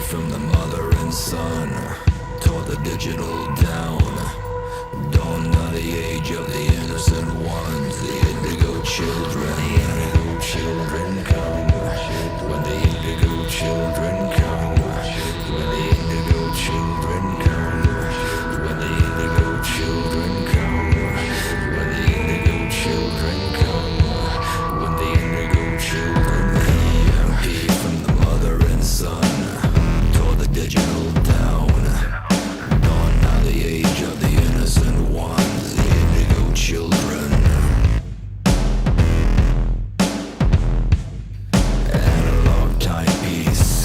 from the mother and son, tore the digital down. Dawn of the age of the innocent ones, the indigo children. The indigo children come. When the indigo children come. When the indigo children come. When the indigo children come. When the indigo children come. When the indigo children EMP from the mother and son, tore the digital down. Dawn of the age of the innocent ones, the indigo children. Analog timepiece,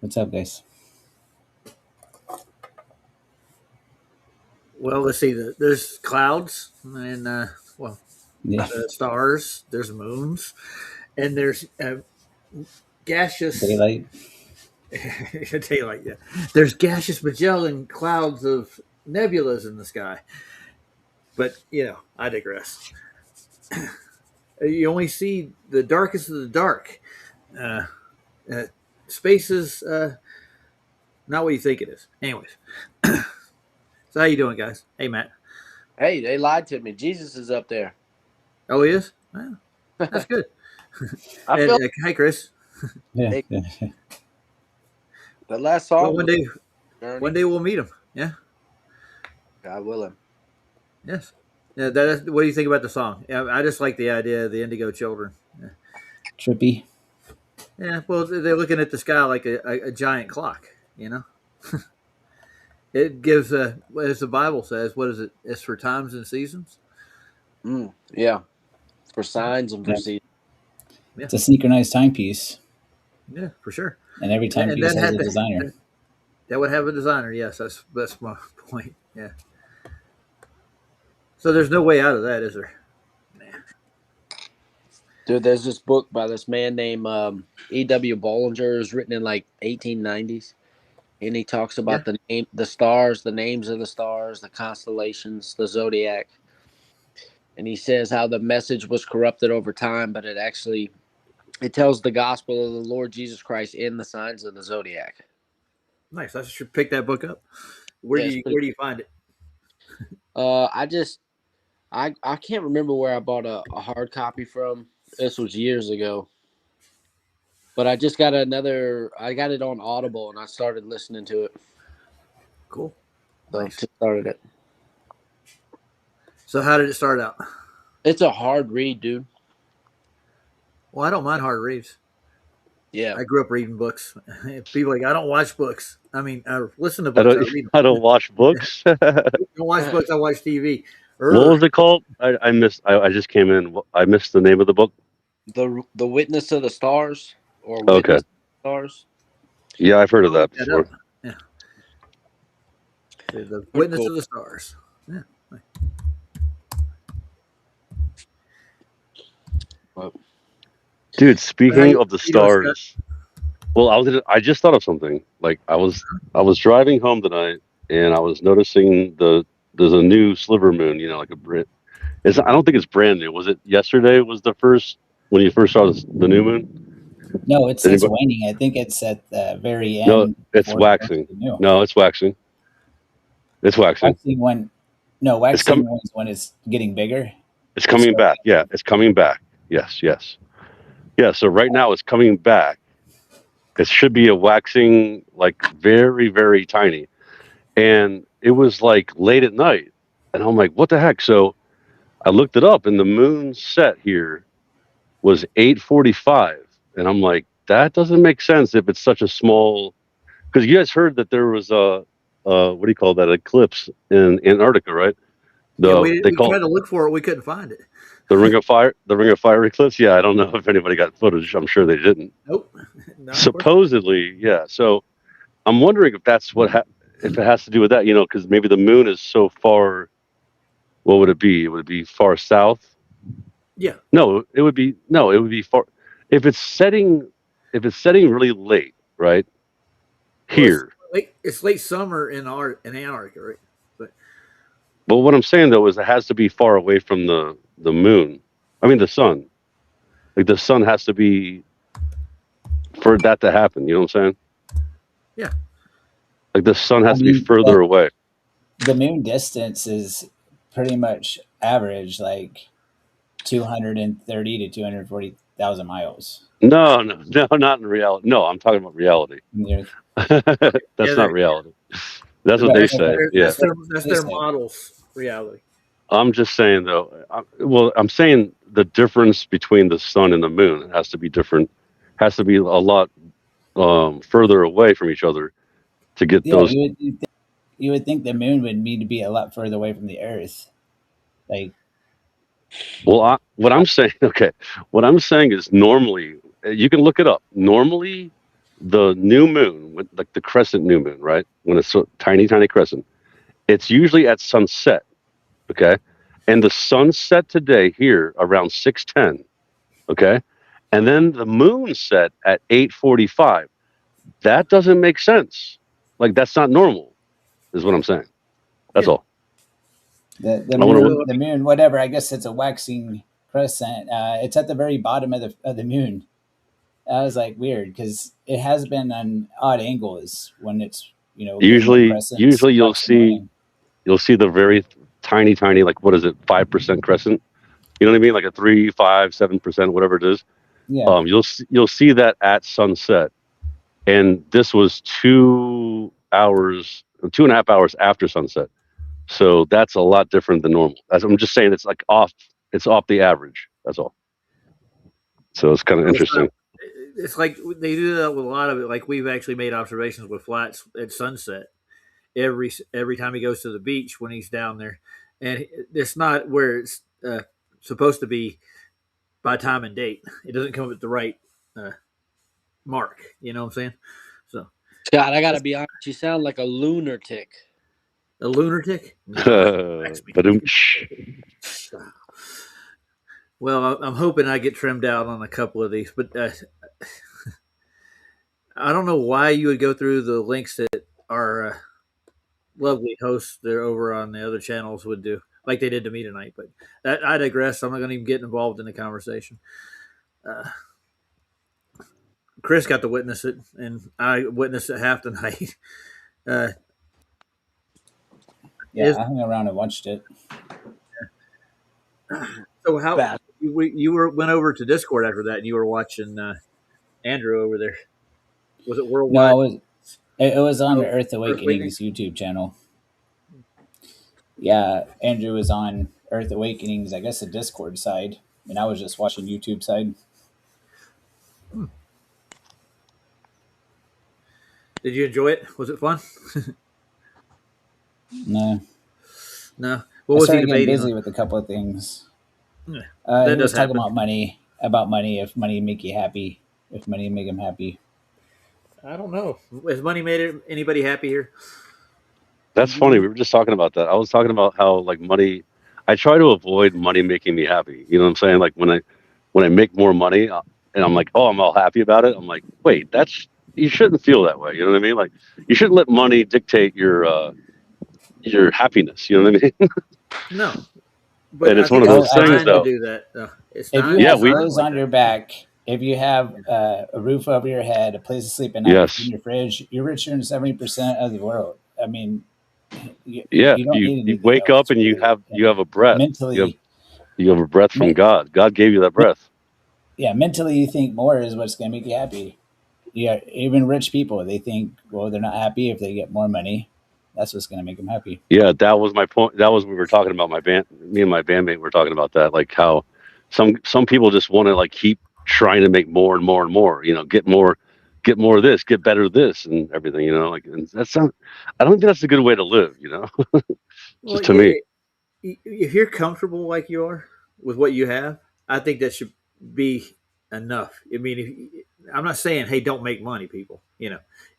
What's up, guys? Well, let's see. There's clouds and well, Yeah, stars. There's moons, and there's gaseous daylight. daylight. Yeah, there's gaseous Magellan clouds of nebulas in the sky. But I digress. You only see the darkest of the dark. Uh, uh, Space is not what you think it is. Anyways, so how you doing, guys? Hey, Matt. Hey, they lied to me. Jesus is up there. Oh, he is. Well, that's good. I And feel hi, Chris. Yeah, hey, yeah. the last Well, song one was day, Journey. we'll meet him. Yeah. God willing. Yes. Yeah. What do you think about the song? Yeah, I just like the idea of the Indigo Children. Yeah. Trippy. Yeah. Well, they're looking at the sky like a giant clock. You know, it gives as the Bible says. What is it? It's for times and seasons. Yeah, for signs and for Yeah. seasons. Yeah. It's a synchronized timepiece, Yeah, for sure. and every And timepiece that has had a designer. that would have a designer. Yes, that's my point. Yeah. So there's no way out of that, is there? Dude, there's this book by this man named E.W. Bollinger. It was written in like 1890s, and he talks Yeah. about the stars, the names of the stars, the constellations, the zodiac, and he says how the message was corrupted over time, but it tells the gospel of the Lord Jesus Christ in the signs of the zodiac. Nice. I should pick that book up. Yeah, it's pretty. Where do you find it? I just I can't remember where I bought a hard copy from. This was years ago, but I just got another. I got it on Audible, and I started listening to it. Cool. So Nice. just started it. So how did it start out? It's a hard read, dude. Well, I don't mind hard reads. Yeah, I grew up reading books. People are like I don't watch books. I mean, I listen to I books. I don't. read I them. don't watch books. I don't watch books. I watch TV. What was it called? I missed. I just came in. I missed the name of the book. the Witness of the Stars or Okay. Witness of the Stars. Yeah, I've heard of I'll that look that before. up. Yeah. The Witness Cool. of the Stars. Yeah. Dude, How speaking you, of the doing, Scott? stars, well, I just thought of something. Like I was driving home tonight, and I was noticing there's a new sliver moon. You know, like a Brit. I don't think it's brand new. Was it yesterday? Was the first when you first saw the new moon? No, it's Anybody? waning. I think it's at the very No, end it's before it goes waxing. to new. No, it's waxing. It's waxing. Waxing when no It's com- waxing when it's getting bigger. It's coming back. Yeah, it's coming back. Yes, yes. Yeah, so right now it's coming back. It should be a waxing, like very, very tiny. And it was like late at night. And I'm like, what the heck? So I looked it up and the moon set here was 8:45. And I'm like, that doesn't make sense if it's such a small, because you guys heard that there was what do you call that, eclipse in Antarctica, right? Yeah, They we call tried to look for it. We couldn't find it. the Ring of Fire eclipse. Yeah, I don't know if anybody got footage. I'm sure they didn't. Nope. Not Supposedly, yeah. So I'm wondering if that's if it has to do with that, because maybe the moon is so far. What would it be? It would be far south. Yeah. No, it would be no. It would be far. If it's setting, really late, right Well, here. it's late summer in Antarctica, right? But what I'm saying though is it has to be far away from the moon. I mean the sun. Like the sun has to be for that to happen. You know what I'm saying? Yeah. Like the sun has to be further away. The moon distance is pretty much average, like 230 to 240,000 miles. No, not in reality. No, I'm talking about reality. That's not reality. That's what they say. Yeah. That's their model's reality. I'm just saying though. I'm saying the difference between the sun and the moon has to be different. Has to be a lot further away from each other to get those. You would think the moon would need to be a lot further away from the Earth. Like, well, what I'm saying is normally you can look it up. Normally, the new moon, like the crescent new moon, right? When it's so tiny, tiny crescent, it's usually at sunset. Okay, and the sunset today here around 6:10. Okay, and then the moon set at 8:45. That doesn't make sense. Like that's not normal, is what I'm saying. That's Yeah. all. The I want moon, the moon, whatever. I guess it's a waxing crescent. It's at the very bottom of the moon. I was like weird because it has been on odd angles when it's to getting the crescents usually waxing away. you'll see the very tiny, tiny, like what is it, 5% crescent? You know what I mean? Like a 3, 5, 7%, whatever it is. Yeah, You'll see that at sunset, and this was 2 hours, 2.5 hours after sunset. So that's a lot different than normal. As I'm just saying, it's like off. It's off the average. That's all. So it's kind of Well, it's not. interesting. It's like they do that with a lot of it. Like we've actually made observations with flats at sunset every time he goes to the beach when he's down there, and it's not where it's supposed to be by time and date. It doesn't come at the right uh, mark. You know what I'm saying? So Scott, I gotta be honest. You sound like a lunatic. a lunatic? No, that's me. But Well, I'm hoping I get trimmed out on a couple of these, but I don't know why you would go through the links that our lovely hosts there over on the other channels would do, like they did to me tonight. But I digress. I'm not going to even get involved in the conversation. Uh, Chris got to witness it, and I witnessed it half the night. yeah. Is I hung around and watched it. so how Bad. you went over to Discord after that, and you were watching Andrew over there. Was it worldwide? No, it was on Oh, the Earth Earth Awakening? Awakenings YouTube channel. Yeah, Andrew was on Earth Awakenings, I guess the Discord side, and I was just watching YouTube side. Did you enjoy it? Was it fun? No, No. I What was he started getting debating busy on? with a couple of things. Yeah, He that was does talking happen. about money, if money make you happy, if money make him happy. I don't know. Has money made anybody happy here? that's funny. We were just talking about that. I was talking about how like money. I try to avoid money making me happy. You know what I'm saying? Like when I make more money, and I'm like, oh, I'm all happy about it. I'm like, wait, that's you shouldn't feel that way. You know what I mean? Like you shouldn't let money dictate your happiness. You know what I mean? No, but And I it's one think of it's Well, those things, designed to though. do that. It's if not you Yeah, have we designed clothes like on your that. back, if you have a roof over your head, a place to sleep at night, in yes, your fridge, you're richer than 70% of the world. I mean, yeah. you don't need You anything wake up else, and really. you have a breath. Mentally, You have a breath from me, God. God gave you that breath. yeah, mentally, you think more is what's going to make you happy. Yeah, even rich people, they think, well, they're not happy if they get more money. That's what's going to make them happy. Yeah, that was my point. That was we were talking about my band. Me and my bandmate were talking about that, like how some people just want to like keep trying to make more and more and more. You know, get more of this, get better of this, and everything. You know, like and that's not. I don't think that's a good way to live. You know, Well, just to me. if you're comfortable like you are with what you have, I think that should be enough. I mean, I'm not saying, hey, don't make money, people.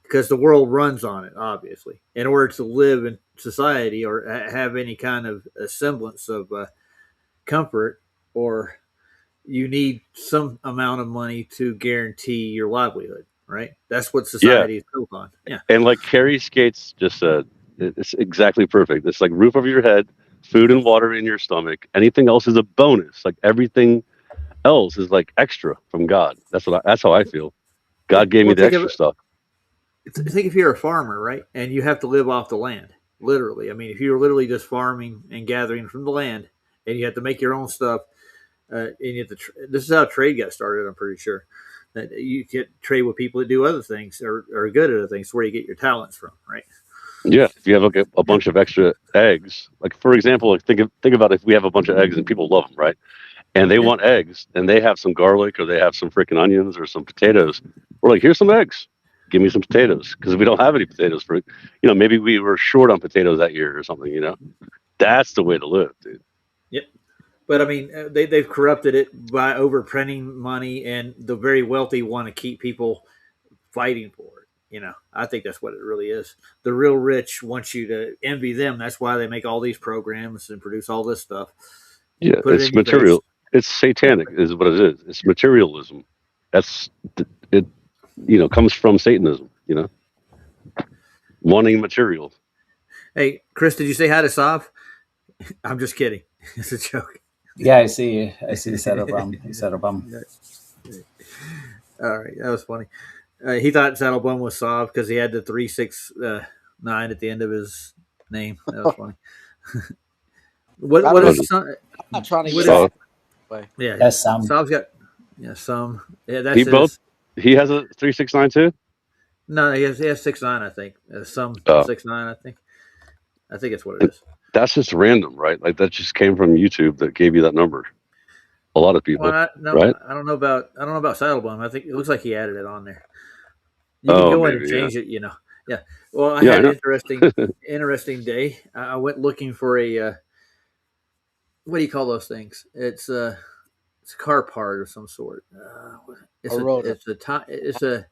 Because the world runs on it. Obviously, in order to live in society or have any kind of a semblance of comfort, or you need some amount of money to guarantee your livelihood. Right? That's what Yeah, society is built on. Yeah. and like Carrie Skates just said, it's exactly perfect. It's like roof over your head, food and water in your stomach. Anything else is a bonus. Like everything else is like extra from God. That's how I feel. Yeah. God gave me Well, the extra stuff. think if you're a farmer, right, and you have to live off the land, literally. I mean, if you're literally just farming and gathering from the land, and you have to make your own stuff, and you have to. This is how trade got started. I'm pretty sure that you get trade with people that do other things or are good at other things. Where you get your talents from, right? Yeah, if you have like a Yeah. bunch of extra eggs, like for example, like think about if we have a bunch of eggs and people love them, right? And they Yeah. want eggs, and they have some garlic or they have some freaking onions or some potatoes. We're like, here's some eggs. Give me some potatoes because we don't have any potatoes for, maybe we were short on potatoes that year or something. That's the way to live, dude. Yep. But I mean, they've corrupted it by overprinting money, and the very wealthy want to keep people fighting for it. I think that's what it really is. The real rich want you to envy them. That's why they make all these programs and produce all this stuff. Yeah, Put it it's in your face. material. It's satanic, is what it is. It's materialism. That's it. Comes from Satanism. Wanting material. Hey, Chris, did you say hi to Sav? I'm just kidding. It's a joke. Yeah, I see the Saddle Bum. Saddle Bum. All right, that was funny. He thought Saddle Bum was Sav because he had the 369 at the end of his name. That was funny. What is some? I'm not trying to What get is- off. Yeah, That's some. Sav's got some. Yeah, that's He his. both. He has a 369 too. No, he has 6'9", I think. Some Oh. 6'9", I think. I think it's what it is. That's just random, right? Like that just came from YouTube that gave you that number. A lot of people, Well, right? I don't know about Saddlebum. I think it looks like he added it on there. You Oh, can go in maybe, and change it, Yeah. Well, I Yeah, had I an interesting day. I went looking for a what do you call those things? It's a car part of some sort. It's A rotor. It's a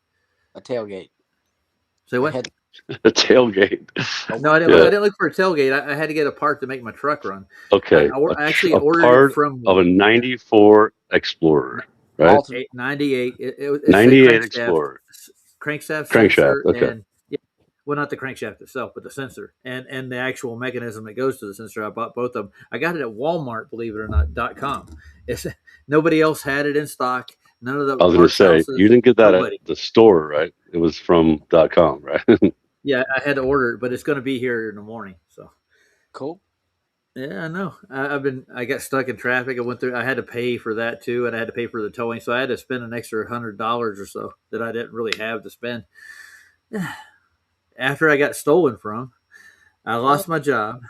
tailgate. say what? A tailgate. No, I didn't. Yeah. I didn't look for a tailgate. I had to get a part to make my truck run. Okay. I actually a ordered part it from of a '94 Explorer, right? Alternate. 98. It's a '98 crankshaft- Explorer. Crankshaft Crankshaft, sensor okay. and well, not the crankshaft itself, but the sensor and the actual mechanism that goes to the sensor. I bought both of them. I got it at Walmart, believe it or not, .com. It's nobody else had it in stock. None of the I was going to parts say houses, you didn't get that nobody. at the store, right? It was from .com, right? Yeah, I had to order it, but it's going to be here in the morning. So Cool. yeah, I know. I got stuck in traffic. I had to pay for that too, and I had to pay for the towing. So I had to spend an extra $100 or so that I didn't really have to spend. After I got stolen from, I lost my job,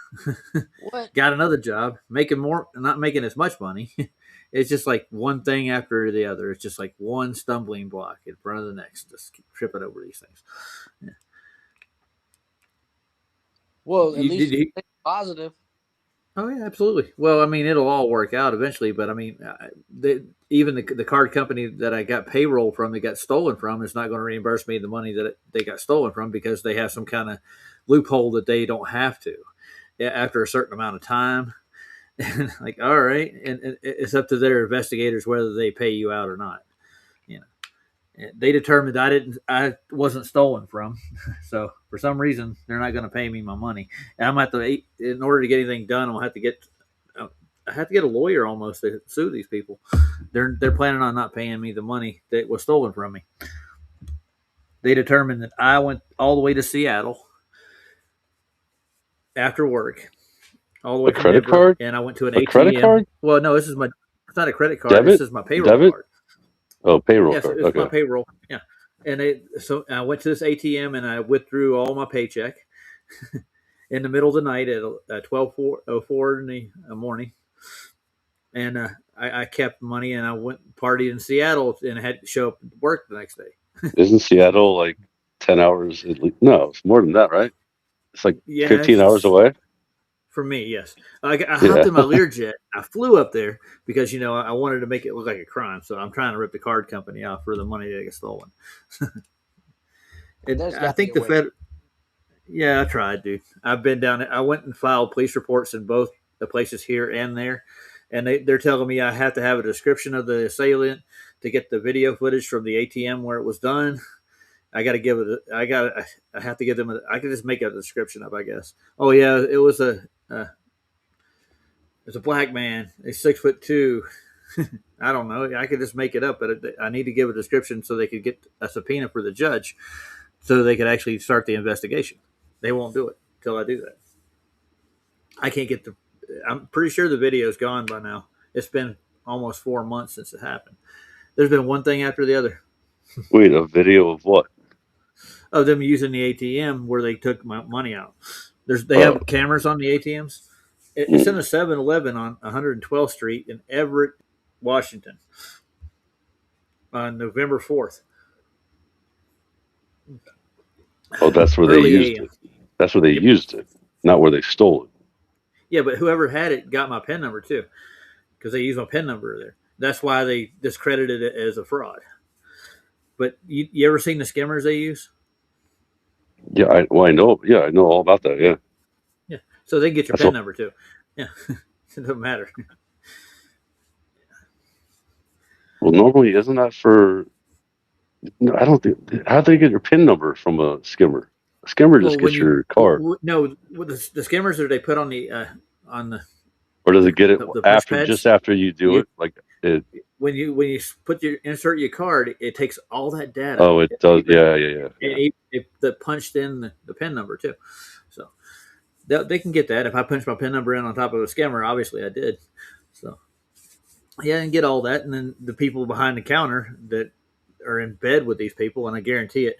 What? got another job, not making as much money. It's just like one thing after the other. It's just like one stumbling block in front of the next. Just keep tripping over these things. Well, at You- least did you- it's positive. Oh yeah, absolutely. Well, I mean, it'll all work out eventually, but I mean, even the card company that I got payroll from, that got stolen from, is not going to reimburse me the money that they got stolen from because they have some kind of loophole that they don't have to after a certain amount of time. Like, all right, and it's up to their investigators whether they pay you out or not. They determined I wasn't stolen from, so for some reason they're not going to pay me my money. And I'm at in order to get anything done, I have to get a lawyer almost to sue these people. They're planning on not paying me the money that was stolen from me. They determined that I went all the way to Seattle after work, all the way A from credit Denver, card? and I went to an A ATM. credit card? Well, no, it's not a credit card. Debit? This is my payroll Debit? card. Oh, payroll Yes, card. it's my Okay. payroll. Yeah, and so I went to this ATM and I withdrew all my paycheck in the middle of the night at 12:04 in the morning, and I kept money and I went partied in Seattle and I had to show up at work the next day. Isn't Seattle like 10 hours at least? No, it's more than that, right? It's like 15 hours away. For me, yes. I hopped in my Learjet. I flew up there because, I wanted to make it look like a crime. So I'm trying to rip the card company off for the money that got stolen. There's I gotta think be the a way. Fed. Yeah, I tried, dude. I've been down there. I went and filed police reports in both the places here and there. And they're telling me I have to have a description of the assailant to get the video footage from the ATM where it was done. I got to give it. I have to give them. I can just make a description of, I guess. Oh yeah, it was it's a black man. He's 6'2". I don't know. I could just make it up, but I need to give a description so they could get a subpoena for the judge, so they could actually start the investigation. They won't do it until I do that. I can't get I'm pretty sure the video's gone by now. It's been almost 4 months since it happened. There's been one thing after the other. Wait, a video of what? Of them using the ATM where they took my money out. They have cameras on the ATMs. It's in a 7-Eleven on 112th Street in Everett, Washington, on November 4th. Oh, that's where they Early used AM. it. That's where they used it, not where they stole it. Yeah, but whoever had it got my PIN number too, because they used my PIN number there. That's why they discredited it as a fraud. But you ever seen the skimmers they use? Yeah, I know. Yeah, I know all about that. Yeah, Yeah. So they get your that's PIN all. number too. Yeah. It doesn't matter. Well, normally isn't that for? No, I don't think. How do they get your PIN number from a skimmer? A skimmer just Well, when gets you your card, no, with the skimmers that they put on or does it get it the push after, just pads, after you do you it? Like it? when you put your insert your card, it takes all that data, Oh, it does. Yeah, yeah, yeah, yeah. the punched in the PIN number too. So they can get that. If I punch my PIN number in on top of a skimmer, obviously I did. So yeah, and get all that, and then the people behind the counter that are in bed with these people, and I guarantee it,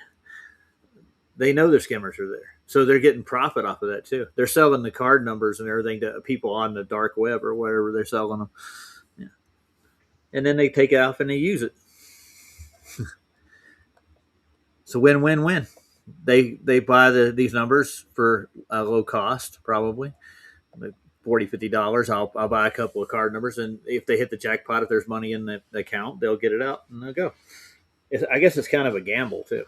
they know their skimmers are there. So they're getting profit off of that too. They're selling the card numbers and everything to people on the dark web or whatever they're selling them. Yeah. And then they take it off and they use it. So win. They buy these numbers for a low cost, probably like $40-$50. I'll buy a couple of card numbers, and if they hit the jackpot, if there's money in the account, they'll get it out and they'll go. I guess it's kind of a gamble too.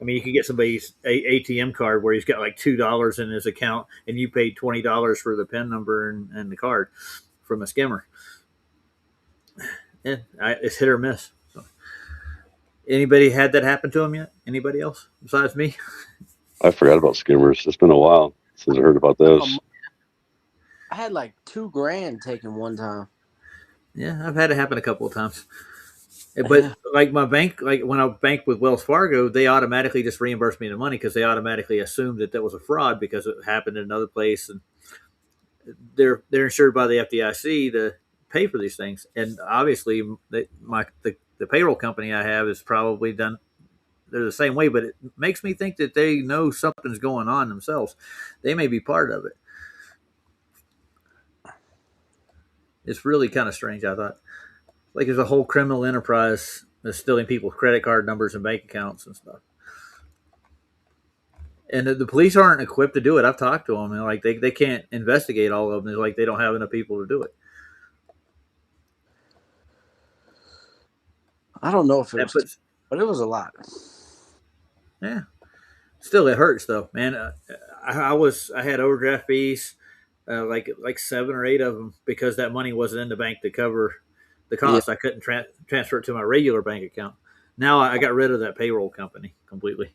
I mean, you could get somebody's ATM card where he's got like $2 in his account, and you paid $20 for the PIN number and the card from a skimmer. And it's hit or miss. So, anybody had that happen to them yet? Anybody else besides me? I forgot about skimmers. It's been a while since I heard about those. I had like $2,000 taken one time. Yeah, I've had it happen a couple of times. But like my bank, like when I bank with Wells Fargo, they automatically just reimburse me the money because they automatically assumed that was a fraud because it happened in another place, and they're insured by the FDIC to pay for these things. And obviously, the payroll company I have is probably done. They're the same way, but it makes me think that they know something's going on themselves. They may be part of it. It's really kind of strange. I thought, like, there's a whole criminal enterprise that's stealing people's credit card numbers and bank accounts and stuff. And the police aren't equipped to do it. I've talked to them, and like they can't investigate all of them. It's like they don't have enough people to do it. I don't know if it was, but it was a lot. Yeah. Still, it hurts though, man. I had overdraft fees, like 7 or 8 of them because that money wasn't in the bank to cover the cost. Yeah. I couldn't transfer it to my regular bank account. Now I got rid of that payroll company completely.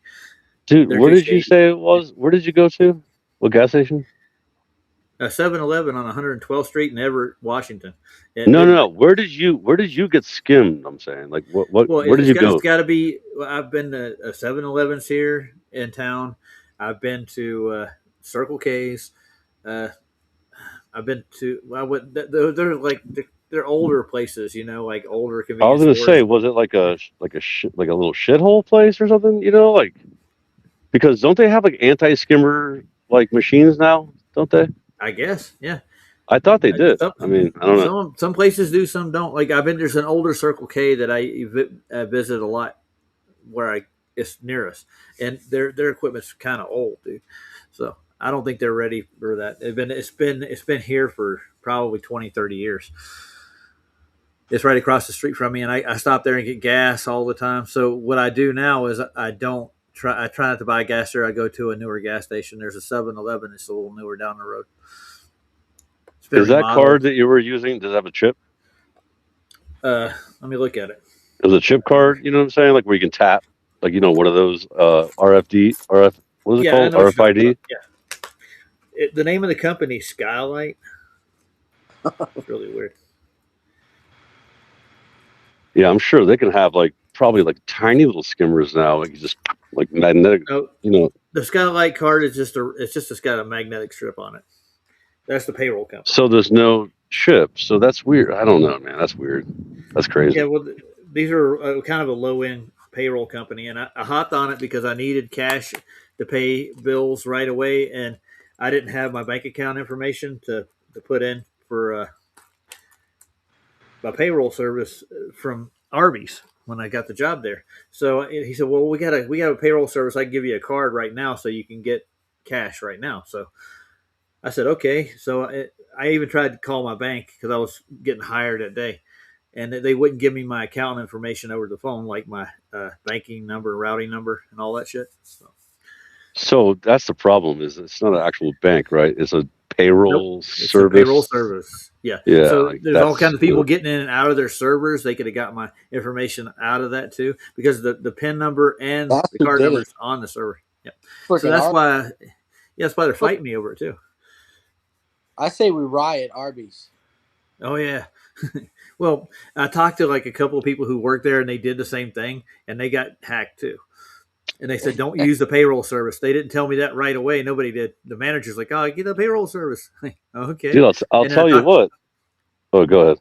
Dude, where did you say it was? Where did you go to? What gas station? 7-Eleven on 112th Street in Everett, Washington. No. Where did you get skimmed? I'm saying, like, what? Well, where did you go? It's got to be. I've been to 7-Elevens here in town. I've been to Circle K's. I've been to. They're like they're older places, like older convenience. I was going to stores. say, was it like a little shithole place or something? Like, because don't they have like anti-skimmer like machines now? Don't they? I guess, yeah. I thought they did. I mean, I don't know. Some places do, some don't. Like there's an older Circle K that I visit a lot, where it's near us, and their equipment's kind of old, dude. So I don't think they're ready for that. It's been here for probably 20, 30 years. It's right across the street from me, and I stop there and get gas all the time. So what I do now is I try not to buy gas there. I go to a newer gas station. There's a 7-Eleven. It's a little newer down the road. Is that card that you were using, does it have a chip? Let me look at it. It was a chip card, you know what I'm saying? Like where you can tap, like, one of those what is it called? RFID? Yeah. The name of the company, Skylight. It's really weird. Yeah, I'm sure they can have probably tiny little skimmers now, like just like magnetic. The Skylight card is it's got a magnetic strip on it. That's the payroll company. So there's no chip. So that's weird. I don't know, man. That's weird. That's crazy. Yeah, well, these are kind of a low-end payroll company, and I hopped on it because I needed cash to pay bills right away, and I didn't have my bank account information to put in for my payroll service from Arby's when I got the job there. So he said, "Well, we got a payroll service. I can give you a card right now, so you can get cash right now." So I said, okay. So I even tried to call my bank because I was getting hired that day. and they wouldn't give me my account information over the phone, like my banking number, routing number, and all that shit. So that's the problem. Is it's not an actual bank, right? It's a payroll Nope, it's a service. payroll service. Yeah. Yeah, So like there's all that's kinds of people getting in and out of their servers. They could have got my information out of that too, because the PIN number and That's the who card did number it. is on the server. Yeah. Freaking So that's Ar- why. Yeah, that's why they're fighting me over it too. I say we riot Arby's. Oh yeah. Well, I talked to like a couple of people who worked there, and they did the same thing, and they got hacked too. And they said, "Don't use the payroll service." They didn't tell me that right away. Nobody did. The manager's like, "Oh, get the payroll service." Okay. Dude, I'll And then tell you what. Oh, go ahead.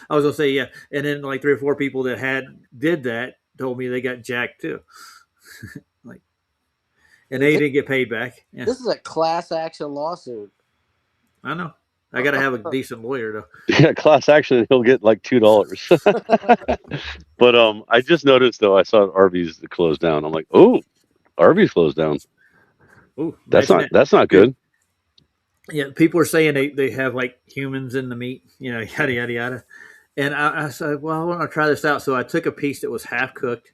I was gonna say, yeah. And then like 3 or 4 people that did that told me they got jacked too. Like, and they didn't get paid back. Yeah, This is a class action lawsuit. I know. I got to have a decent lawyer though. Yeah, class action. He'll get like $2. But I just noticed though. I saw Arby's closed down. I'm like, oh, Arby's closed down. Ooh, That's imagine not good. Yeah, people are saying they have like humans in the meat, yada yada yada. And I said, well, I want to try this out. So I took a piece that was half cooked,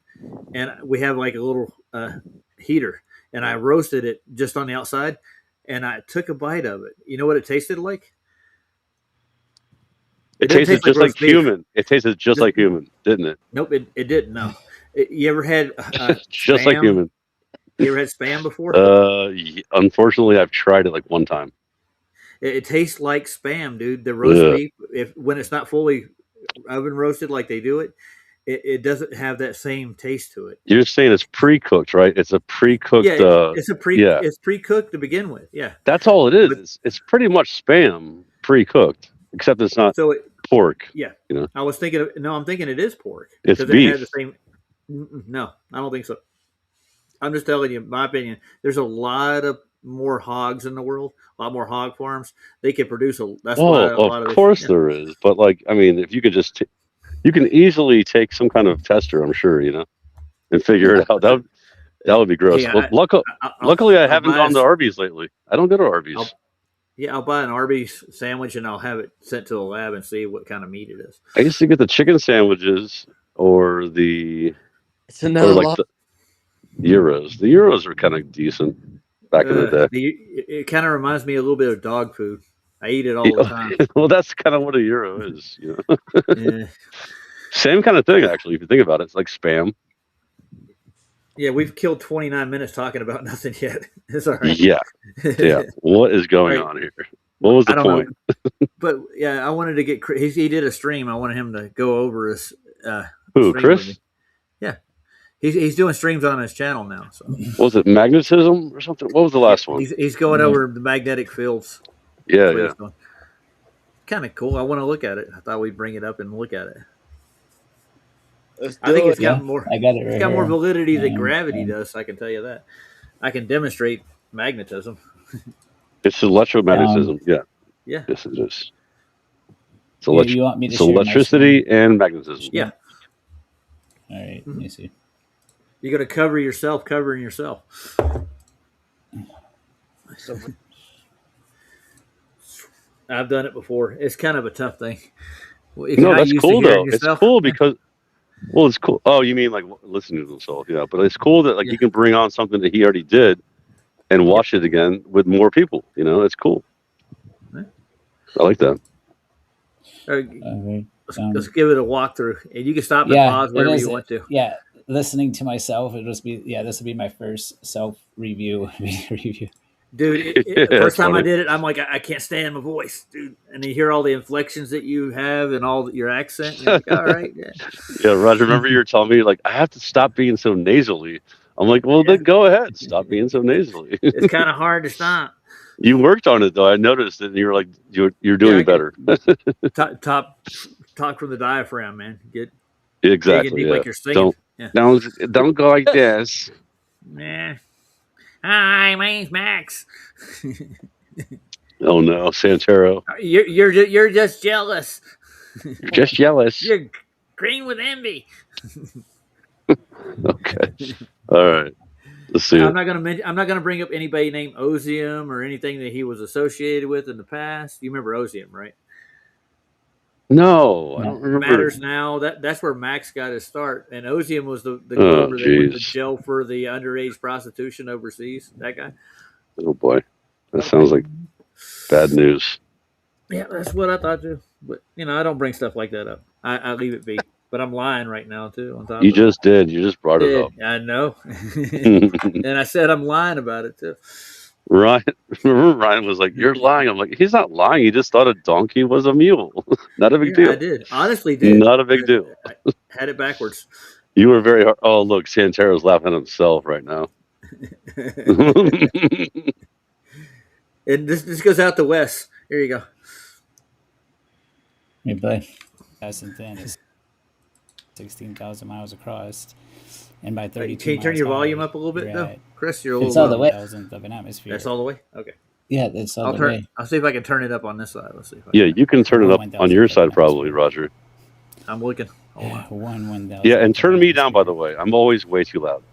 and we have like a little heater, and I roasted it just on the outside, and I took a bite of it. You know what it tasted like? It didn't tasted taste like just like roast beef. human. It tasted just like human, didn't it? Nope, it didn't. No. You ever had Just like Spam? human. You ever had Spam before? Unfortunately, I've tried it like one time. It tastes like Spam, dude. The roast Ugh. beef, when it's not fully oven roasted like they do it, it doesn't have that same taste to it. You're saying it's pre-cooked, right? It's a pre-cooked. Yeah, it's yeah. pre-cooked to begin with. Yeah, That's all it is. But- It's pretty much Spam pre-cooked, except it's not so pork. yeah. You know? I was thinking. I'm thinking it is pork. It's because beef. It had the same. No, I don't think so. I'm just telling you my opinion. There's a lot of more hogs in the world, a lot more hog farms. They can produce that's why a lot Of course there is. But like, I mean, if you could just, you can easily take some kind of tester, I'm sure, and figure it out. That would be gross. Yeah, Well, luckily, I haven't gone to our. Arby's lately. I don't go to Arby's. I'll buy an Arby's sandwich and I'll have it sent to the lab and see what kind of meat it is. I used to get the chicken sandwiches or the It's another law. the gyros. The gyros are kind of decent back in the day. It kind of reminds me a little bit of dog food. I eat it all the time. Well, that's kind of what a gyro is. Yeah. Same kind of thing, actually. If you think about it, it's like Spam. Yeah, we've killed 29 minutes talking about nothing yet. It's all right. Yeah. What is going Right. on here? What was the I don't point? know. But yeah, I wanted to get. He did a stream. I wanted him to go over his. Who, stream with Chris? me. Yeah, he's doing streams on his channel now. So Was it magnetism or something? What was the last one? he's going over the magnetic fields. Yeah. Kind of cool. I want to look at it. I thought we'd bring it up and look at it. Let's I think do it's it. got more. I got it right It's got more here. validity than Yeah, gravity yeah. does. I can tell you that. I can demonstrate magnetism. It's electromagnetism. Yeah. Yeah. Yes, it is. It's, You want me to it's share my electricity and magnetism. Yeah. All right, let me see. You're going to cover yourself covering yourself. So, I've done it before. It's kind of a tough thing. If you're No, not that's used to cool hearing though. yourself- It's cool because, well, it's cool. Oh, you mean like listening to himself? Yeah, but it's cool that like Yeah. you can bring on something that he already did and watch it again with more people. It's cool. Yeah. I like that. Or All right. let's give it a walkthrough, and you can stop and Yeah, pause it wherever is- you want to. Yeah, listening to myself, this will be my first self review. Dude, the Yeah, first that's time I funny. did it, I'm like, I can't stand my voice, dude. And you hear all the inflections that you have and all your accent. And you're like, all right, yeah. Yeah, Roger. Remember you were telling me like I have to stop being so nasally. I'm like, well, Yeah. then go ahead, stop being so nasally. It's kind of hard to stop. You worked on it though. I noticed it. And you were like, you're doing I better. Talk from the diaphragm, man. Get Exactly. digging deep Yeah. like you're singing. Don't go like this. Nah. Hi, my name's Max. Oh no, Santero. You're just jealous. You're just jealous. You're green with envy. Okay. All right. Let's see. I'm not gonna bring up anybody named Ozium or anything that he was associated with in the past. You remember Ozium, right? No, I No. don't remember. Matters Now. That's where Max got his start, and Ozium was the Oh, Glover that went to jeez. jail for the underage prostitution overseas. That guy. Oh boy, that sounds like bad news. Yeah, that's what I thought too. But I don't bring stuff like that up. I leave it be. But I'm lying right now too. On top You of just did. You just brought it it, up. I know, and I said I'm lying about it too. Ryan, remember Ryan was like, "You're lying." I'm like, "He's not lying. He just thought a donkey was a mule. Not a big Yeah, deal. I did. Honestly, did. Not a big deal." I had it backwards. You were very hard. Oh, look, Santero's laughing at himself right now. And this goes out to Wes. Here you go. Replay. Fast and Thin is 16,000 miles across, and by 32 Can you turn miles your volume high, up a little bit, you're though? at Chris, you're a It's little all the low. way. 1,000th of an atmosphere. That's all the way? Okay. Yeah, that's all I'll the turn. way. I'll see if I can turn it up on this side. Let's see. If I Yeah, can. you can turn it Or up 1,000th on your of side, an probably, atmosphere. Roger. I'm looking. Hold on. 1,000. Yeah, and turn me down, by the way. I'm always way too loud.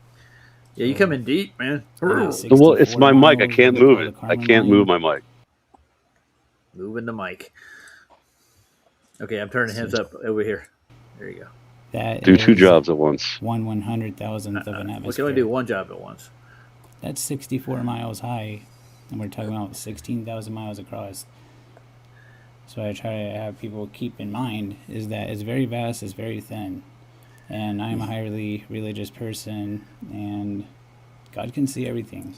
Yeah, you come in deep, man. Well, it's my mic. I can't move it. I can't move my mic. Moving the mic. Okay, I'm turning his up over here. There you go. That Do two is jobs at once. 1/100,000th of an We atmosphere. can only do one job at once. That's 64 miles high, and we're talking about 16,000 miles across. So I try to have people keep in mind is that it's very vast, it's very thin, and I'm a highly religious person, and God can see everything.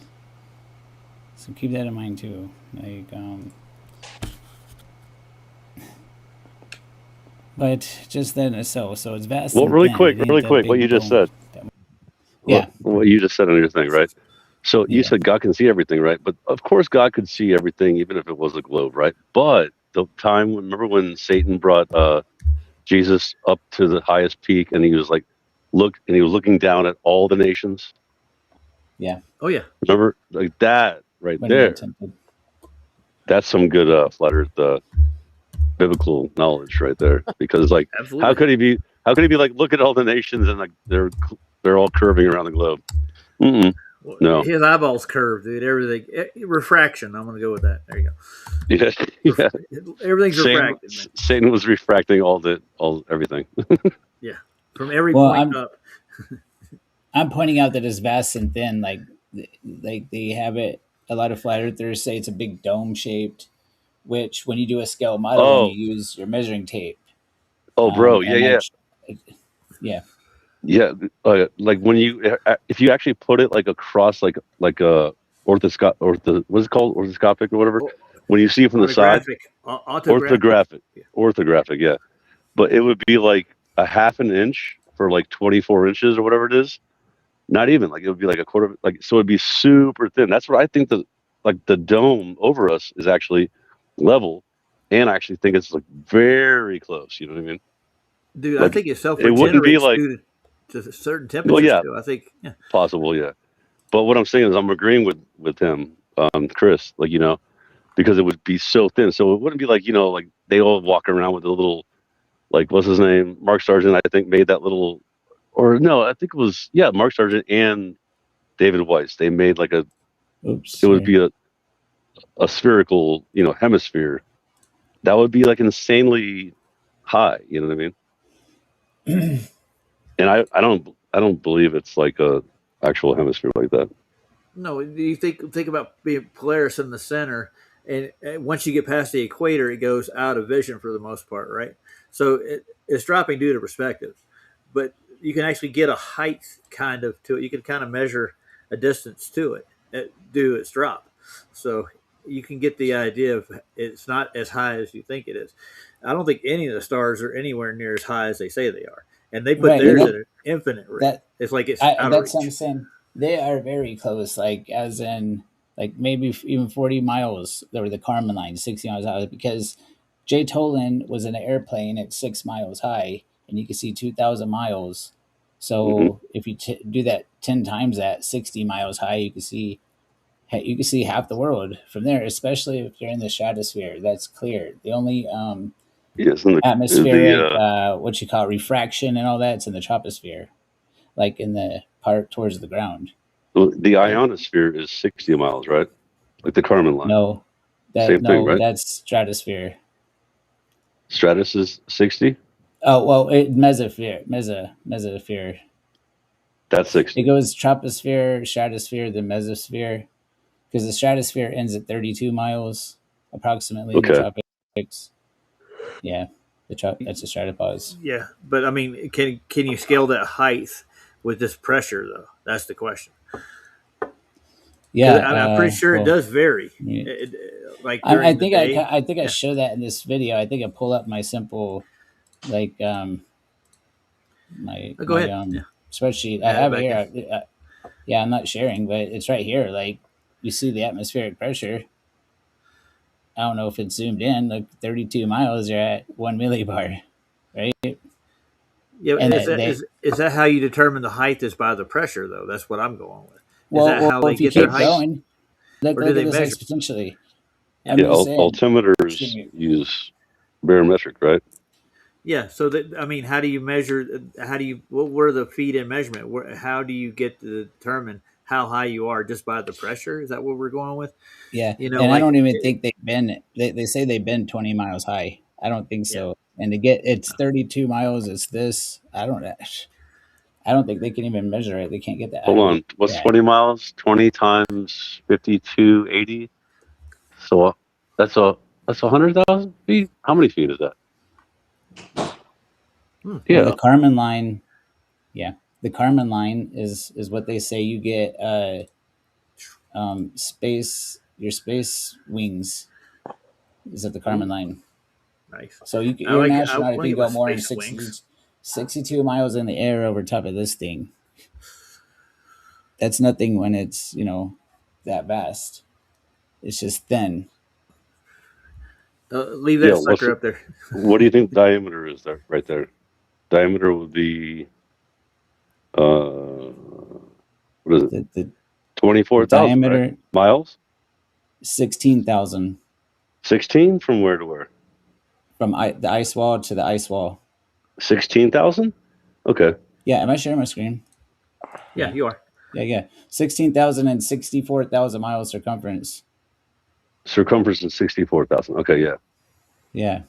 So keep that in mind too. But just then, so it's vast. Well, and really thin. quick, It ain't really that quick, what big you just dome said. that- Yeah. What you just said on your thing, right? So you Yeah. said God can see everything, right? But of course, God could see everything, even if it was a globe, right? But the time, remember when Satan brought Jesus up to the highest peak, and he was like, he was looking down at all the nations. Oh yeah. Remember, like that right when he there. attempted. That's some good biblical knowledge right there. Because like, Absolutely. how could he be? How could he be like, look at all the nations and like they're all curving around the globe? Mm-mm. No. His eyeballs curved, dude. Everything. Refraction. I'm going to go with that. There you go. Yeah. Everything's refracted, man. Satan was refracting everything. From every Well, point up. I'm pointing out that it's vast and thin. Like they have it. A lot of flat earthers say it's a big dome shaped, which when you do a scale model Oh. and you use your measuring tape. Oh, bro, and yeah. Yeah, like when if you actually put it like across like a what's it called, orthoscopic or whatever, when you see it from the side, orthographic, yeah. But it would be like a half an inch for like 24 inches or whatever it is. Not even, like it would be like a quarter, like, so it'd be super thin. That's what I think the dome over us is actually level, and I actually think it's like very close. You know what I mean? Dude, Like, I think it self it wouldn't be like to certain temperatures. Well, yeah. Too. I think possible, yeah. But what I'm saying is I'm agreeing with him, Chris, like, because it would be so thin. So it wouldn't be like, like they all walk around with a little, like, what's his name? Mark Sargent, I think, made that little, or no, I think it was, Mark Sargent and David Weiss. They made like it would be a spherical, hemisphere. That would be like insanely high. You know what I mean? And I don't believe it's like a actual hemisphere like that. No, you think about being Polaris in the center, and once you get past the equator, it goes out of vision for the most part, right? So it's dropping due to perspective, but you can actually get a height kind of to it. You can kind of measure a distance to it due to its drop. So you can get the idea of it's not as high as you think it is. I don't think any of the stars are anywhere near as high as they say they are. And they put theirs at an infinite rate. It's like it's out of that's reach. what I'm saying. They are very close, like as in like maybe even 40 miles over the Kármán line, 60 miles high, because Jay Tolan was in an airplane at 6 miles high, and you can see 2,000 miles. So if you do that 10 times that 60 miles high, you can see half the world from there, especially if you're in the stratosphere. That's clear. The only atmospheric, what you call refraction and all that, it's in the troposphere, like in the part towards the ground. Well, the ionosphere is 60 miles, right? Like the Kármán line. No, Same thing, right? That's stratosphere. Stratus is 60. Oh well, mesosphere. That's It 60. goes troposphere, stratosphere, then mesosphere. Because the stratosphere ends at 32 miles approximately in the Okay. tropics. Yeah, that's a stratopause. Yeah, but I mean, can you scale that height with this pressure though? That's the question. 'Cause Yeah, I'm pretty sure it well, does vary. yeah. Like I during the think day. I think I Yeah. show that in this video. I think I pull up my simple like my Go ahead. Yeah. spreadsheet. I Add it have it back here. in. Yeah, I'm not sharing, but it's right here. Like you see the atmospheric pressure. I don't know if it's zoomed in. Like 32 miles, you're at 1 millibar, right? Yeah, And is that how you determine the height is by the pressure though? That's what I'm going with. Is well, that how they if you get their keep height, going, or do look at they this measure? exponentially. Yeah. I'm Yeah, just saying. Excuse altimeters me. use barometric, right? Yeah. So that I mean, how do you measure? How do you? What were the feet in measurement? How do you get to determine how high you are just by the pressure? Is that what we're going with? Yeah, You know, and I like don't even think they've been. They say they've been 20 miles high. I don't think yeah. so. And to get it's 32 miles. It's this. I don't think they can even measure it. They can't get that. Hold on. What's 20 miles? 20 times 52, 80. So that's 100,000 feet. How many feet is that? Well, Yeah. the Kármán line. Yeah, the Kármán line is what they say. You get space. Your space wings is at the Kármán line. Nice. So I you're an like. I astronaut want if to you get my go more than space 60, wings. 62 miles in the air over top of this thing. That's nothing when it's that vast. It's just thin. Leave that Yeah. sucker up there. What do you think diameter is there? Right there. Diameter would be what is it? The 24,000, right? diameter Miles? 16,000 16 from where to where? from the ice wall to the ice wall. 16,000? Okay. Yeah, am I sharing my screen? Yeah, you are. Yeah. 16,000 and 64,000 miles circumference. Circumference is 64,000. Okay, yeah. Yeah.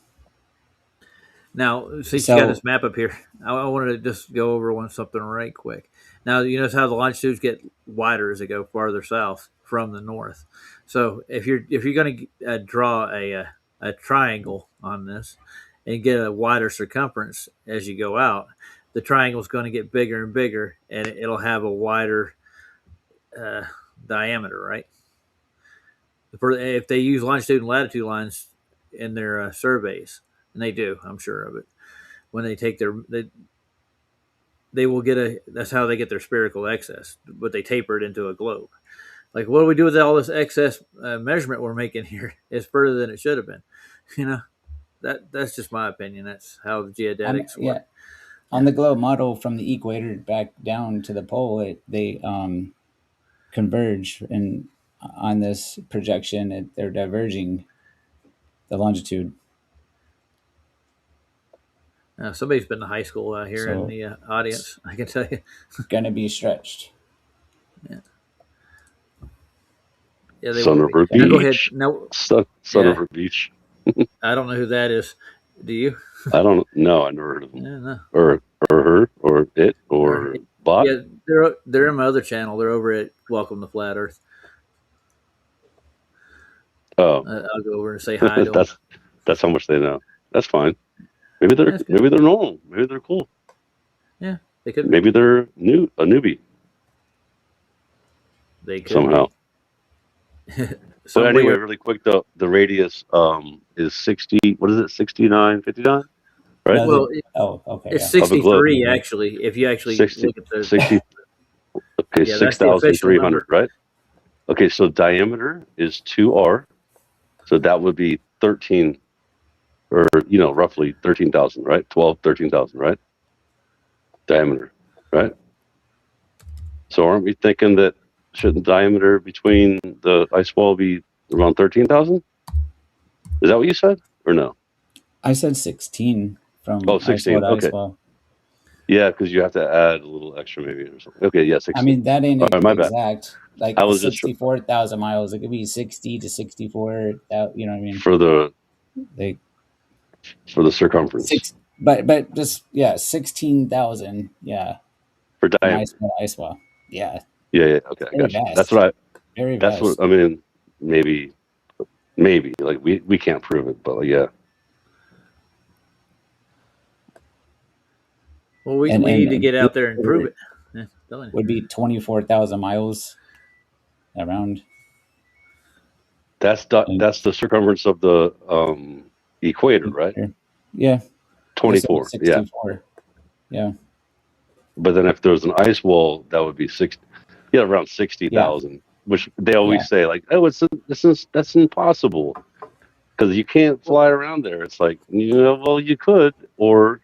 Now, since So- you got this map up here, I wanted to just go over something right quick. Now, you notice how the longitudes get wider as they go farther south from the north. So, if you're going to draw a triangle on this and get a wider circumference as you go out, the triangle is going to get bigger and bigger, and it'll have a wider diameter, right? If they use longitude and latitude lines in their surveys, and they do, I'm sure of it. When they take they will get that's how they get their spherical excess, but they taper it into a globe. Like, what do we do with all this excess measurement we're making here? It's further than it should have been. That's just my opinion. That's how the geodetics work. Yeah. On the globe model, from the equator back down to the pole, they converge, and on this projection, they're diverging the longitude. Somebody's been to high school out here in So- the audience. I can tell you. Gonna be stretched. Yeah, they Son will of be. a Now, go ahead. beach. No, Son Yeah. of a beach. I don't know who that is. Do you? I don't know. I never heard of them. Yeah, no. Or her, or it, or bot. Yeah, they're in my other channel. They're over at Welcome to Flat Earth. Oh, I'll go over and say hi to them. that's how much they know. That's fine. Maybe they're That's good. normal. Maybe they're cool. They could. Maybe they're a newbie They could somehow. Be. So anyway, Somewhere- really quick, the radius is 60. What is it? 69, 59? Right? No, well, Okay. it's Yeah. Of a globe. 63 actually. If you actually 60 look at the 60. Okay, Yeah, that's the official 6,300, number. right? Okay, so diameter is 2R. So that would be 13, or, roughly 13,000, right? 12, 13,000, right? Diameter, right? So aren't we thinking that shouldn't diameter between the ice wall be around 13,000? Is that what you said, or no? I said 16 from Oh, ice wall 16, to ice okay. wall. Yeah, because you have to add a little extra maybe or something. Okay, yeah, 16. I mean, that ain't All right, my bad. exact. Like I was just- 64,000 miles. It could be 60 to 64. You know what I mean? For the Like, for the circumference but just 16,000. Yeah, for an diameter. ice wall. Yeah, Yeah. Okay, I very got you. vast. Very That's vast. what I mean. Maybe like we can't prove it, but yeah. Well, we And need to get out there and prove it. Yeah, telling you. would be 24,000 miles around. That's the circumference of the equator, right? Yeah. 24. Yeah. 64. Yeah. But then if there's an ice wall, that would be around 60,000. Which they always say like, oh, that's impossible because you can't fly around there. It's like, well, you could, or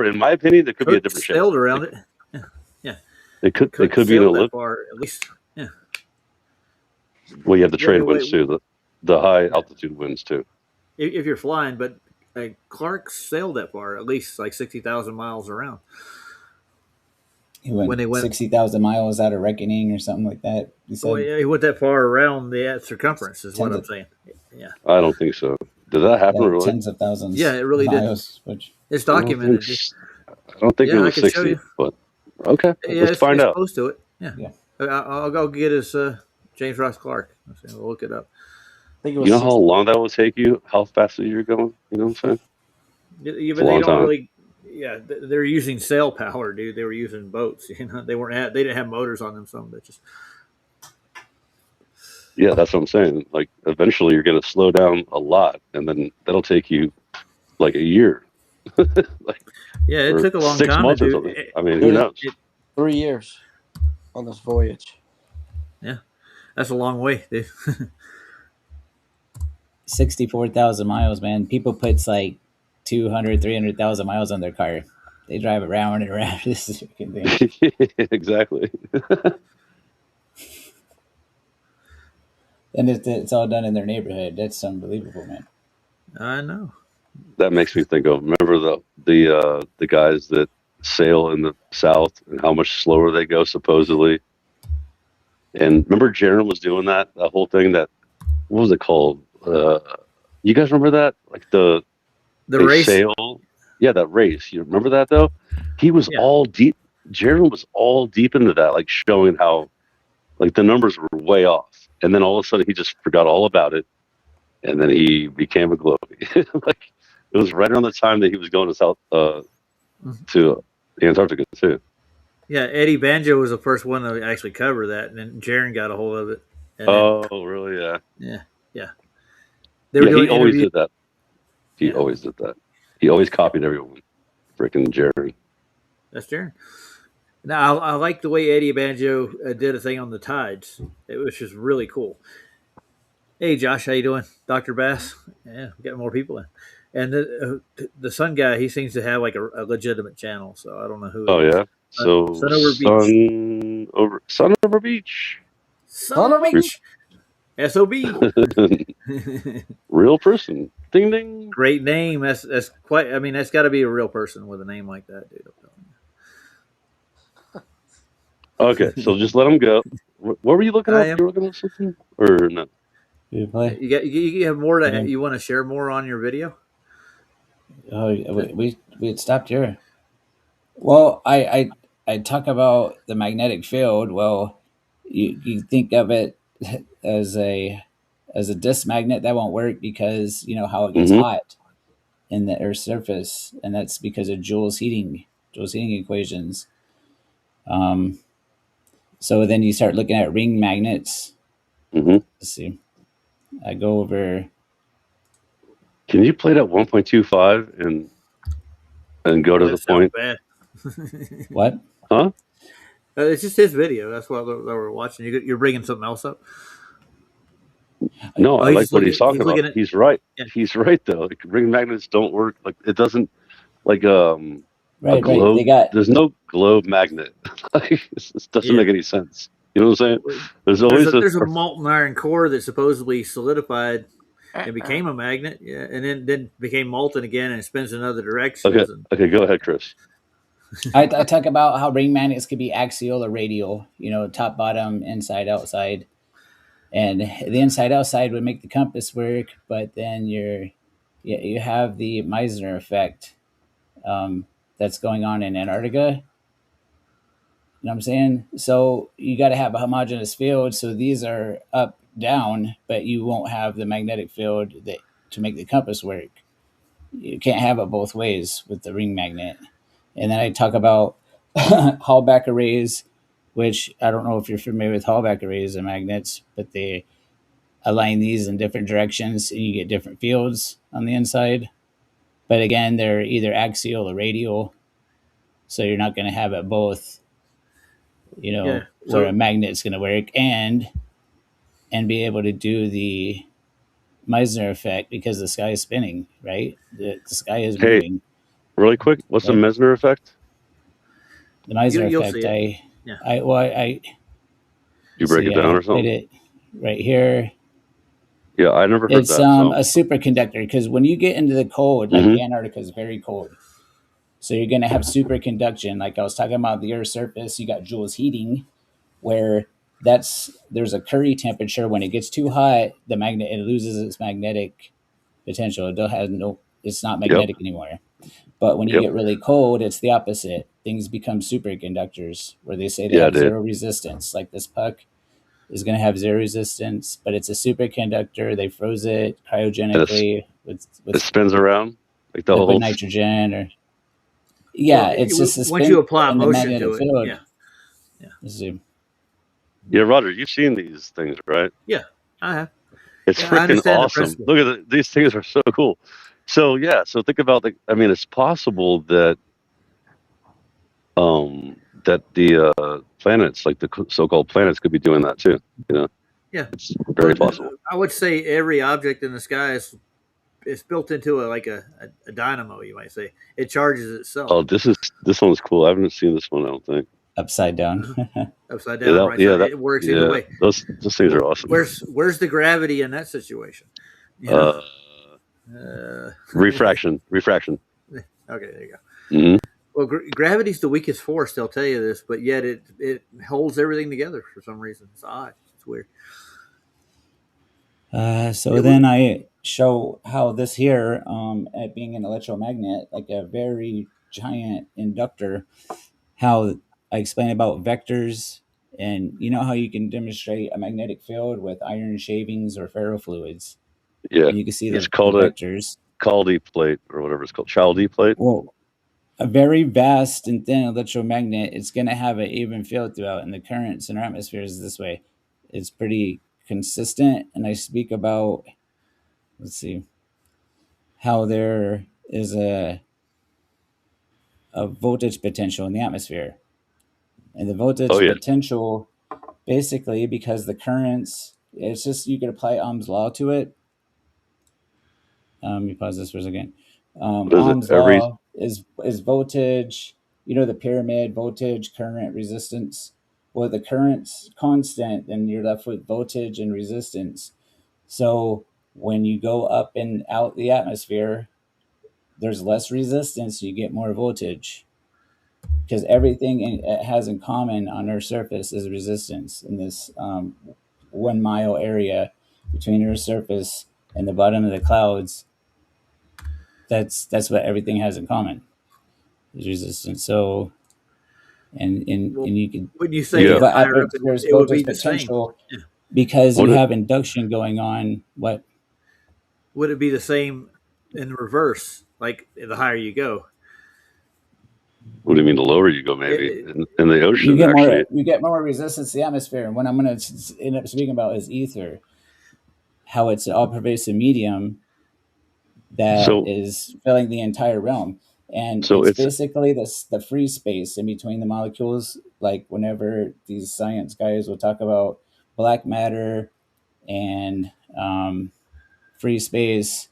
in my opinion, there could be a different shape. Sailed around it. Yeah. It could be an ellipse. At least. Yeah. Well, you have the trade winds too, the high altitude winds too. If you're flying, but Clark sailed that far, at least like 60,000 miles around. He went 60,000 miles out of reckoning or something like that. He went that far around the circumference, is what I'm saying. Yeah. I don't think so. Did that happen really? Tens of thousands. Yeah, it really miles, did. It's documented. I don't think it was 60, but okay. Let's find out. Close to it. Yeah. I'll go get his James Ross Clark. We'll look it up. I think it was you know how long that will take you? How fast you're going? You know what I'm saying? Yeah, but they don't really. Yeah, they're using sail power, dude. They were using boats. You know, they didn't have motors on them. Some bitches. Yeah, that's what I'm saying. Like, eventually, you're going to slow down a lot, and then that'll take you like a year. It took a long 6 time months to or do. something. I mean, who knows? 3 years on this voyage. Yeah, that's a long way, dude. 64,000 miles, man. People put like 200, 300,000 miles on their car. They drive around and around. This is freaking thing. Exactly. And it's all done in their neighborhood. That's unbelievable, man. I know. That makes me think of, remember the guys that sail in the South and how much slower they go supposedly. And remember Jaron was doing that whole thing. What was it called? You guys remember that? Like the race sail? Yeah, that race. You remember that though? He was all deep. Jaron was all deep into that, like showing how like the numbers were way off. And then all of a sudden he just forgot all about it. And then he became a globe. Like it was right around the time that he was going to to Antarctica too. Yeah, Eddie Banjo was the first one to actually cover that, and then Jaron got a hold of it. Really? Yeah. Yeah. He always did that. He always did that. He always copied everyone. Freaking Jaron. That's Jaron. Now, I like the way Eddie Banjo did a thing on the tides. It was just really cool. Hey, Josh, how you doing? Dr. Bass? Yeah, we got more people in. And the Sun guy, he seems to have like a legitimate channel, so I don't know who. Oh, yeah? So, Sun Over Beach. Sun Over Beach. Sun Over Beach. SOB. Real person. Ding, ding. Great name. That's quite, I mean, that's got to be a real person with a name like that, dude. Okay, so just let him go. What were you looking at? You were looking at something? Or no? You have more to, you want to share more on your video? Oh, we had stopped here. Well, I talk about the magnetic field. Well, you think of it as a disk magnet. That won't work because you know how it gets hot in the Earth's surface, and that's because of Joule's heating equations. So then you start looking at ring magnets. Let's see. I go over. Can you play that 1.25 and go to the point? Bad. What? Huh? It's just his video. That's what we're watching. You're bringing something else up? No, I like what he's talking about. He's right. Yeah. He's right, though. Like, ring magnets don't work. Like it doesn't. Like right. They there's no globe magnet. Like, this doesn't make any sense. You know what I'm saying? There's always there's a molten iron core that supposedly solidified and became a magnet, and then became molten again and it spins in other directions. Okay, go ahead, Chris. I talk about how ring magnets could be axial or radial, you know, top, bottom, inside, outside. And the inside, outside would make the compass work, but then your you have the Meissner effect that's going on in Antarctica. You know what I'm saying? So you got to have a homogeneous field. So these are up, down, but you won't have the magnetic field that to make the compass work. You can't have it both ways with the ring magnet. And then I talk about Hallback arrays, which I don't know if you're familiar with Hallback arrays and magnets, but they align these in different directions and you get different fields on the inside. But again, they're either axial or radial. So you're not going to have it both, Yeah. where a magnet's going to work and be able to do the Meissner effect because the sky is spinning, right? The sky is Hey, moving. really quick, what's the Right. Meissner effect? The Meissner You'll effect, see it. I You break it down or put something? it right here. Yeah, I never heard It's that. So. a superconductor because when you get into the cold, like Mhm. Antarctica is very cold, so you're going to have superconduction. Like I was talking about the Earth's surface, you got Joule's heating, where there's a Curie temperature. When it gets too hot, it loses its magnetic potential. It's not magnetic anymore. But when you Yep. get really cold, it's the opposite. Things become superconductors, where they say they Yeah, have dude. zero resistance. Like this puck is going to have zero resistance, but it's a superconductor. They froze it cryogenically It with spins around like the liquid whole. nitrogen, or yeah, Well, it's just a once spin you apply in the motion magnetic to it, field. yeah. Let's see. Yeah, Roger, you've seen these things, right? Yeah, I have. It's Yeah, I freaking understand the awesome. principle. Look at these things are so cool. So yeah, so think about it's possible that the planets, like the so-called planets, could be doing that too. Yeah, It's very But possible. I would say every object in the sky is built into a dynamo. You might say it charges itself. Oh, this one's cool. I haven't seen this one. I don't think. Upside down. Upside down, right side. It works either way. Those things are awesome. Where's the gravity in that situation? Refraction. Okay, there you go. Mhm. Well, gravity's the weakest force. They'll tell you this, but yet it holds everything together for some reason. It's odd. It's weird. So then I show how this here, at being an electromagnet, like a very giant inductor, how I explain about vectors, and you know how you can demonstrate a magnetic field with iron shavings or ferrofluids. Yeah, And you can see it's the called a vectors. Chaldee plate or whatever it's called. Chaldee plate. Well, a very vast and thin electromagnet, it's going to have an even field throughout, and the currents in our atmosphere is this way. It's pretty consistent, and I speak about, let's see, how there is a voltage potential in the atmosphere. And the voltage potential, basically, because the currents, it's just, you could apply Ohm's law to it. Let me pause this for a second. Ohm's law is voltage, the pyramid, voltage, current, resistance. Well, the current's constant, then you're left with voltage and resistance. So when you go up and out the atmosphere, there's less resistance, you get more voltage. Because everything it has in common on Earth's surface is resistance in this 1 mile area between Earth's surface and the bottom of the clouds. That's what everything has in common is resistance. So, and you can, when you say there's it would be voltage the potential same. Yeah. because you have induction going on. What would it be the same in reverse? Like the higher you go. What do you mean? The lower you go, maybe in the ocean, you get more resistance to the atmosphere. And what I'm going to end up speaking about is ether, how it's an all-pervasive medium that is filling the entire realm, and so it's basically the free space in between the molecules. Like whenever these science guys will talk about black matter and free space.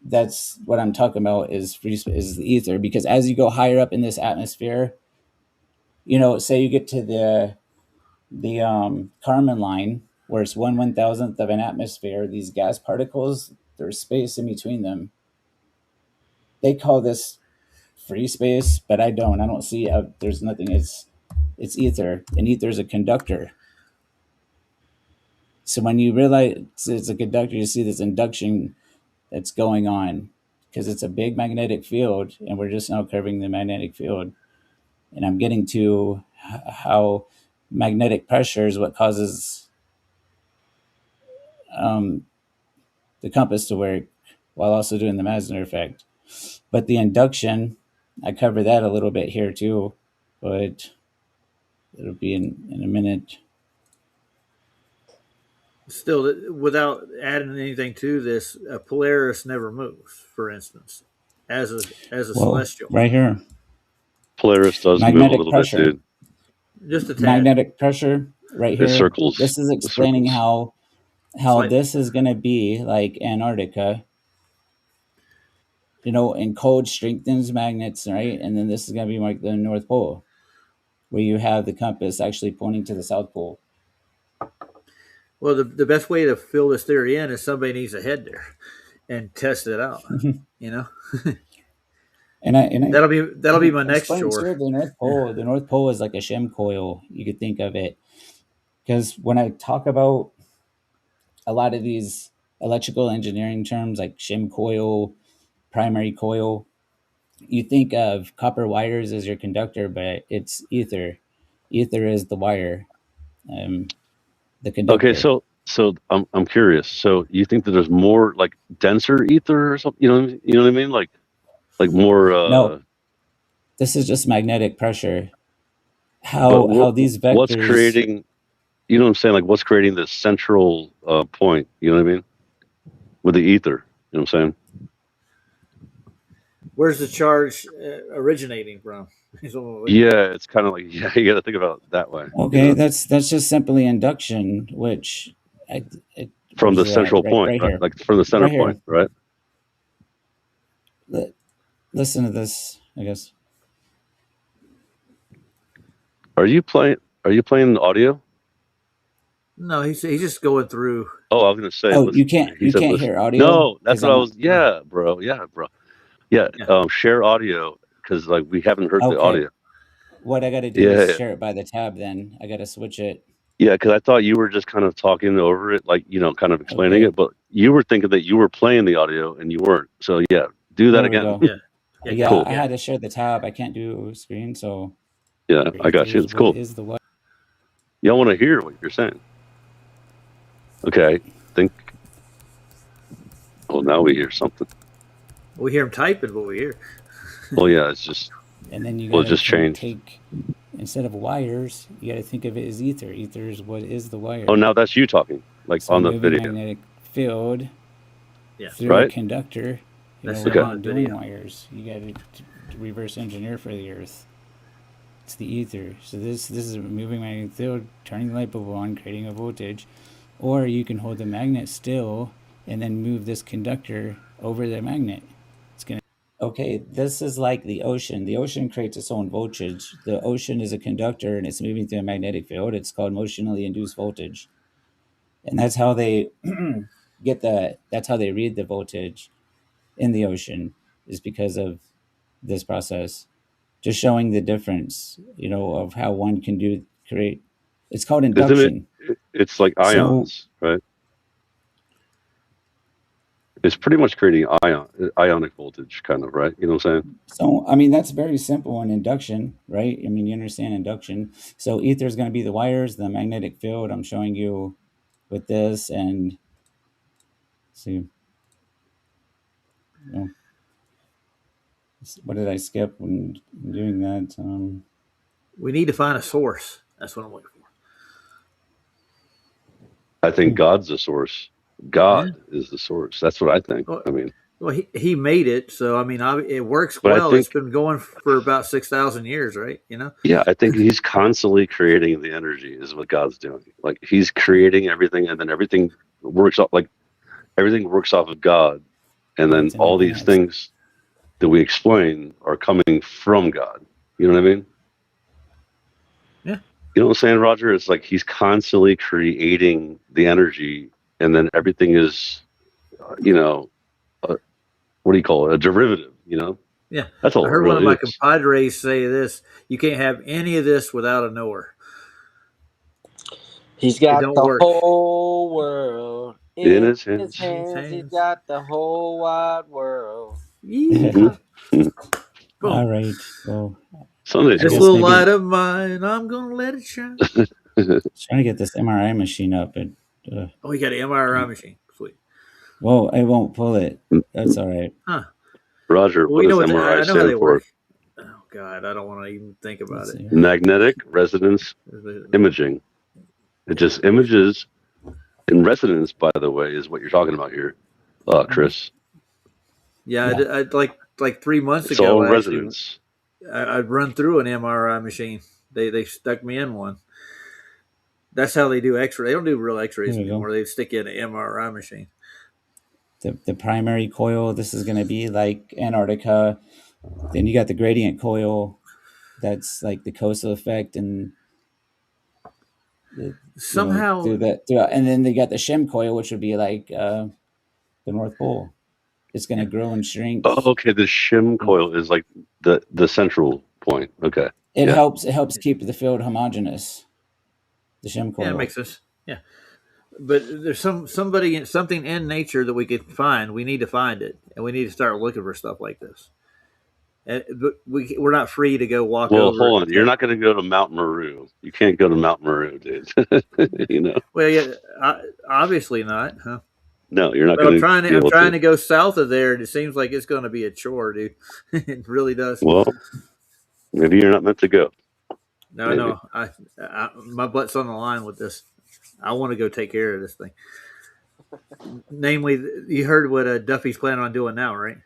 That's what I'm talking about is free space, is the ether, because as you go higher up in this atmosphere, say you get to the Kármán line where it's 1/1000th of an atmosphere, these gas particles, there's space in between them. They call this free space, but I don't see there's nothing. It's ether, and ether is a conductor. So when you realize it's a conductor, you see this induction that's going on, because it's a big magnetic field, and we're just now curving the magnetic field. And I'm getting to how magnetic pressure is what causes the compass to work, while also doing the Masner effect. But the induction, I cover that a little bit here too, but it'll be in a minute. Still, without adding anything to this, a Polaris never moves, for instance, as a celestial. Right here, Polaris does move a magnetic little pressure. bit, dude. Just a tad. Magnetic pressure right here. It circles. This is explaining how Slightly. this is going to be like Antarctica. You know, and cold strengthens magnets, right? And then this is going to be like the North Pole, where you have the compass actually pointing to the South Pole. Well, the best way to fill this theory in is somebody needs to head there and test it out. You know, and I that'll be my next explain chore. too, the North Pole is like a shim coil. You could think of it, because when I talk about a lot of these electrical engineering terms like shim coil, primary coil, you think of copper wires as your conductor, but it's ether. Ether is the wire, the conductor. Okay, so I'm curious. So you think that there's more like denser ether or something? You know what I mean? Like more. No, this is just magnetic pressure. How these vectors? What's creating? You know what I'm saying? Like what's creating this central point? You know what I mean? With the ether, you know what I'm saying? Where's the charge originating from? Yeah, it's kind of like you got to think about it that way. Okay, you know? that's just simply induction, which from the central point, right? Like from the center point, right? Listen to this, I guess. Are you playing the audio? No, he's just going through. Oh, I was gonna say. Oh, you can't hear audio. No, that's what I was. Yeah, bro. Yeah. Share audio, because like we haven't heard the audio. What I got to do is share it by the tab. Then I got to switch it. Yeah, because I thought you were just kind of talking over it, like kind of explaining it, but you were thinking that you were playing the audio and you weren't. So yeah, do that again. Yeah, cool. I had to share the tab. I can't do screen, so. Yeah, I got you. It's cool. Y'all want to hear what you're saying? Okay, well, now we hear something. We hear him typing, but we hear. Well, yeah, it's just. And then you got just change. Instead of wires, you got to think of it as ether. Ether is what is the wire. Oh, now that's you talking, like so on the video. Magnetic field. Yeah. Through a conductor. That's we're not doing wires. You got to reverse engineer for the Earth. It's the ether. So this is a moving magnetic field, turning the light bulb on, creating a voltage. Or you can hold the magnet still and then move this conductor over the magnet. It's gonna. Okay, this is like the ocean. The ocean creates its own voltage. The ocean is a conductor and it's moving through a magnetic field. It's called motionally induced voltage. And that's how they that's how they read the voltage in the ocean, is because of this process. Just showing the difference, of how one can create. It's called induction. It's like ions, right? It's pretty much creating ionic voltage, kind of, right? You know what I'm saying? So, I mean, that's very simple in induction, right? I mean, you understand induction. So ether is going to be the wires, the magnetic field. I'm showing you with this, and see. What did I skip when doing that? We need to find a source. That's what I'm looking for. I think God's the source. God is the source. That's what I think. Well, I mean, well, he made it, so I mean, it works well. It's been going for about 6,000 years, right? Yeah, I think he's constantly creating the energy. Is what God's doing. Like he's creating everything, and then everything works off. Like everything works off of God, and then all these things that we explain are coming from God. You know what I mean? Yeah. You know what I'm saying, Roger? It's like he's constantly creating the energy, and then everything is, what do you call it? A derivative, Yeah. That's all. I heard one of my compadres say this: you can't have any of this without a knower. He's got the whole world In his his hands. hands, he's got the whole wide world. Yeehaw. All Boom. right. Well, Sunday's This guess cool. little maybe- light of mine, I'm gonna let it shine. trying to get this MRI machine up, but Oh, you got an MRI machine. Sweet. well, I won't pull it. That's all right. Huh. Roger, Well, what you know does what? I MRI know how they stand for? work. Oh God, I don't want to even think about Let's it. see. Magnetic resonance imaging. It just images, and resonance, by the way, is what you're talking about here, Chris. Yeah, Yeah. I'd like 3 months It's ago. all Actually, resonance. I'd run through an MRI machine. They stuck me in one. That's how they do X-ray. They don't do real X-rays There we go. anymore. They stick you in an MRI machine. The primary coil, this is going to be like Antarctica. Then you got the gradient coil, that's like the coastal effect, and Somehow, through and then they got the shim coil, which would be like the North Pole. It's going to grow and shrink. Oh, okay. The shim coil is like the central point. Okay. It Yeah. helps keep the field homogeneous. The shim coil. yeah, it makes sense. Yeah, but there's something in nature that we could find. We need to find it, and we need to start looking for stuff like this. But we're not free to go walk Well, over. hold on. You're not going to go to Mount Meru. You can't go to Mount Meru, dude. You know? Well, yeah, obviously not, huh? No, you're not But going I'm trying to. to. I'm trying to go south of there, and it seems like it's going to be a chore, dude. It really does. Well, maybe you're not meant to go. No, my butt's on the line with this. I want to go take care of this thing. Namely, you heard what Duffy's planning on doing now, right?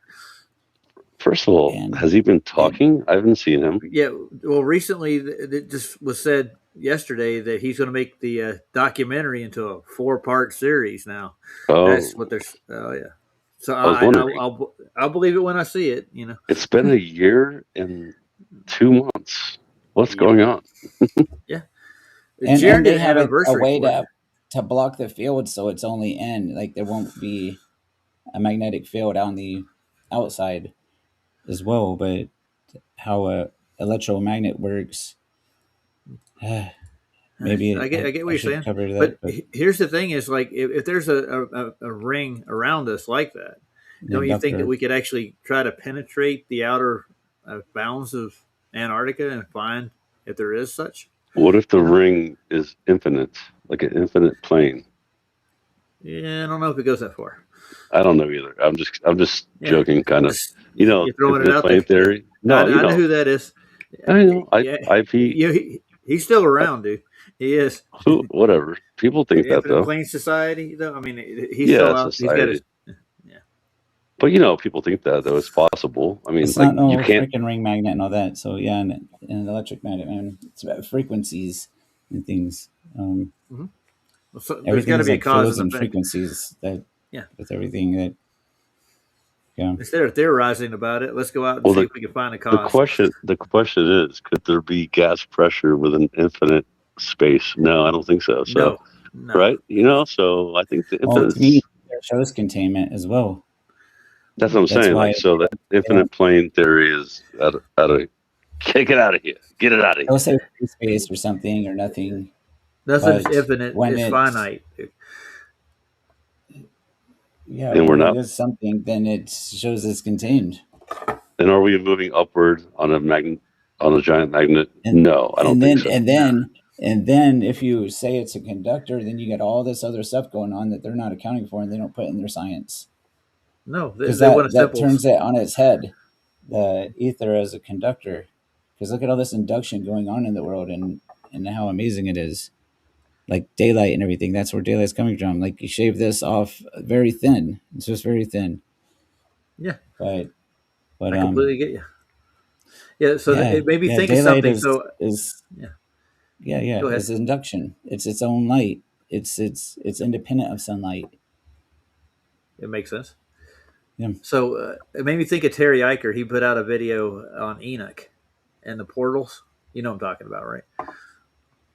First of all, And- has he been talking? I haven't seen him. Yeah. Well, recently it just was said yesterday that he's going to make the documentary into a 4-part series now. Oh, That's what they're. Oh yeah. So was wondering. I'll believe it when I see it. You know. It's been a year and 2 months. What's Yeah. going on? and Jared they did an have a anniversary way for it. to block the field, so it's only in, like, there won't be a magnetic field on the outside as well. But how a electromagnet works, maybe I get what you're should saying. cover that, But here's the thing: is like if there's a ring around us like that, don't you think that we could actually try to penetrate the outer bounds of Antarctica and find if there is such? What if the ring is infinite, like an infinite plane? Yeah, I don't know if it goes that far. I don't know either. I'm just Yeah. joking, kind of. Just- You know, you're throwing it infinite out plane there. theory. No, I you know know. who that is. I know. Yeah. He's still around, dude. He is. Whatever. People think The that Infinite though. Plane Society, though. I mean, he's Yeah, still out. He's got society. his. But you know, people think that though. It's possible. I mean, It's like not no you can't. freaking ring magnet and all that. So yeah, and an electric magnet, man, it's about frequencies and things. So there's got to Everything's be a like cause fields and and effect. frequencies that. Yeah. With everything that. Yeah. Instead of theorizing about it, let's go out and Well, see if we can find a cause. The question is, could there be gas pressure with an infinite space? No, I don't think so. So, No. right? You know, so I think the Well, infinite. to me, it shows containment as well. That's what I'm That's saying. why- Like, so that infinite plane theory is out of kick it out of here. Get it out of They'll here. say free space or something or nothing. Nothing's But infinite. when It's it's- finite. Dude. Yeah, And we're when not- it is something, then it shows it's contained. And are we moving upward on a giant magnet? And- No, I don't and think then so. and then if you say it's a conductor, then you get all this other stuff going on that they're not accounting for and they don't put in their science. No, they Because want that to turns it on its head, the ether as a conductor. Because look at all this induction going on in the world and how amazing it is. Like daylight and everything. That's where daylight's coming from. Like you shave this off very thin. It's just very thin. Yeah. But I completely get you. Yeah, so it made me think of daylight something. Yeah. Go ahead. It's induction. It's its own light. It's independent of sunlight. It makes sense. Yeah. So it made me think of Terry Eicher. He put out a video on Enoch and the portals. You know what I'm talking about, right?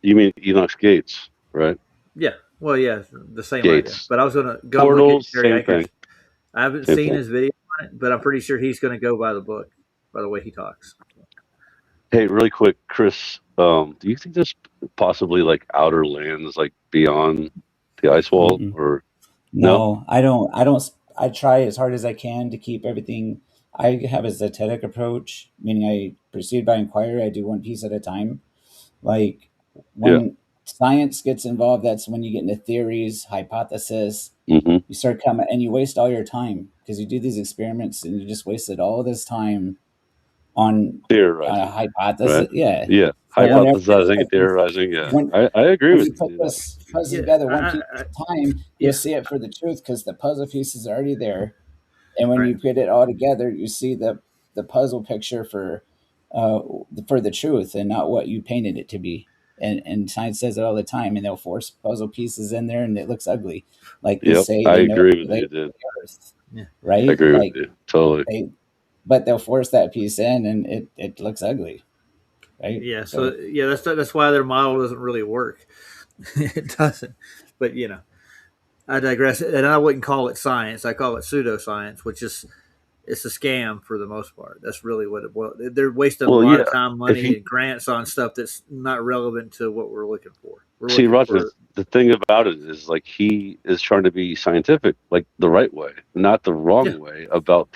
You mean Enoch's Gates, right? Yeah. Well, yeah, the same Gates. idea. But I was going to go Portals, look at Terry same Eicher. thing. I haven't Same seen thing. his video on it, but I'm pretty sure he's going to go by the book, by the way he talks. Hey, really quick, Chris, do you think there's possibly like outer lands like beyond the ice wall Mhm. or No, I don't. I don't. I try as hard as I can to keep everything. I have a zetetic approach, meaning I proceed by inquiry. I do one piece at a time. Like Yeah. when science gets involved, that's when you get into theories, hypothesis. Hmm. You start coming and you waste all your time because you do these experiments and you just wasted all this time on a Theorizing, right? hypothesis. Yeah. Yeah. So whenever Hypothesizing, theorizing. Yeah. when I agree when with you put you. this puzzle Yeah, together one piece at a time, you'll yeah, see it for the truth because the puzzle pieces are already there. And when right. you put it all together, you see the puzzle picture uh, for the truth and not what you painted it to be. And science says it all the time, and they'll force puzzle pieces in there, and it looks ugly. Like they Yep. say, I they know agree it's with you, related to dude. the Earth, Yeah, I right? agree with Like you. Totally. they, but they'll force that piece in, and it looks ugly, right? yeah. So So yeah, that's why their model doesn't really work. It doesn't. But I digress. And I wouldn't call it science. I call it pseudoscience, which is it's a scam for the most part. That's really what it was. They're wasting a Well, lot yeah. of time, If money, you and grants on stuff that's not relevant to what we're looking for. We're see, looking Roger, for the thing about it is like he is trying to be scientific, like the right way, not the yeah. wrong way about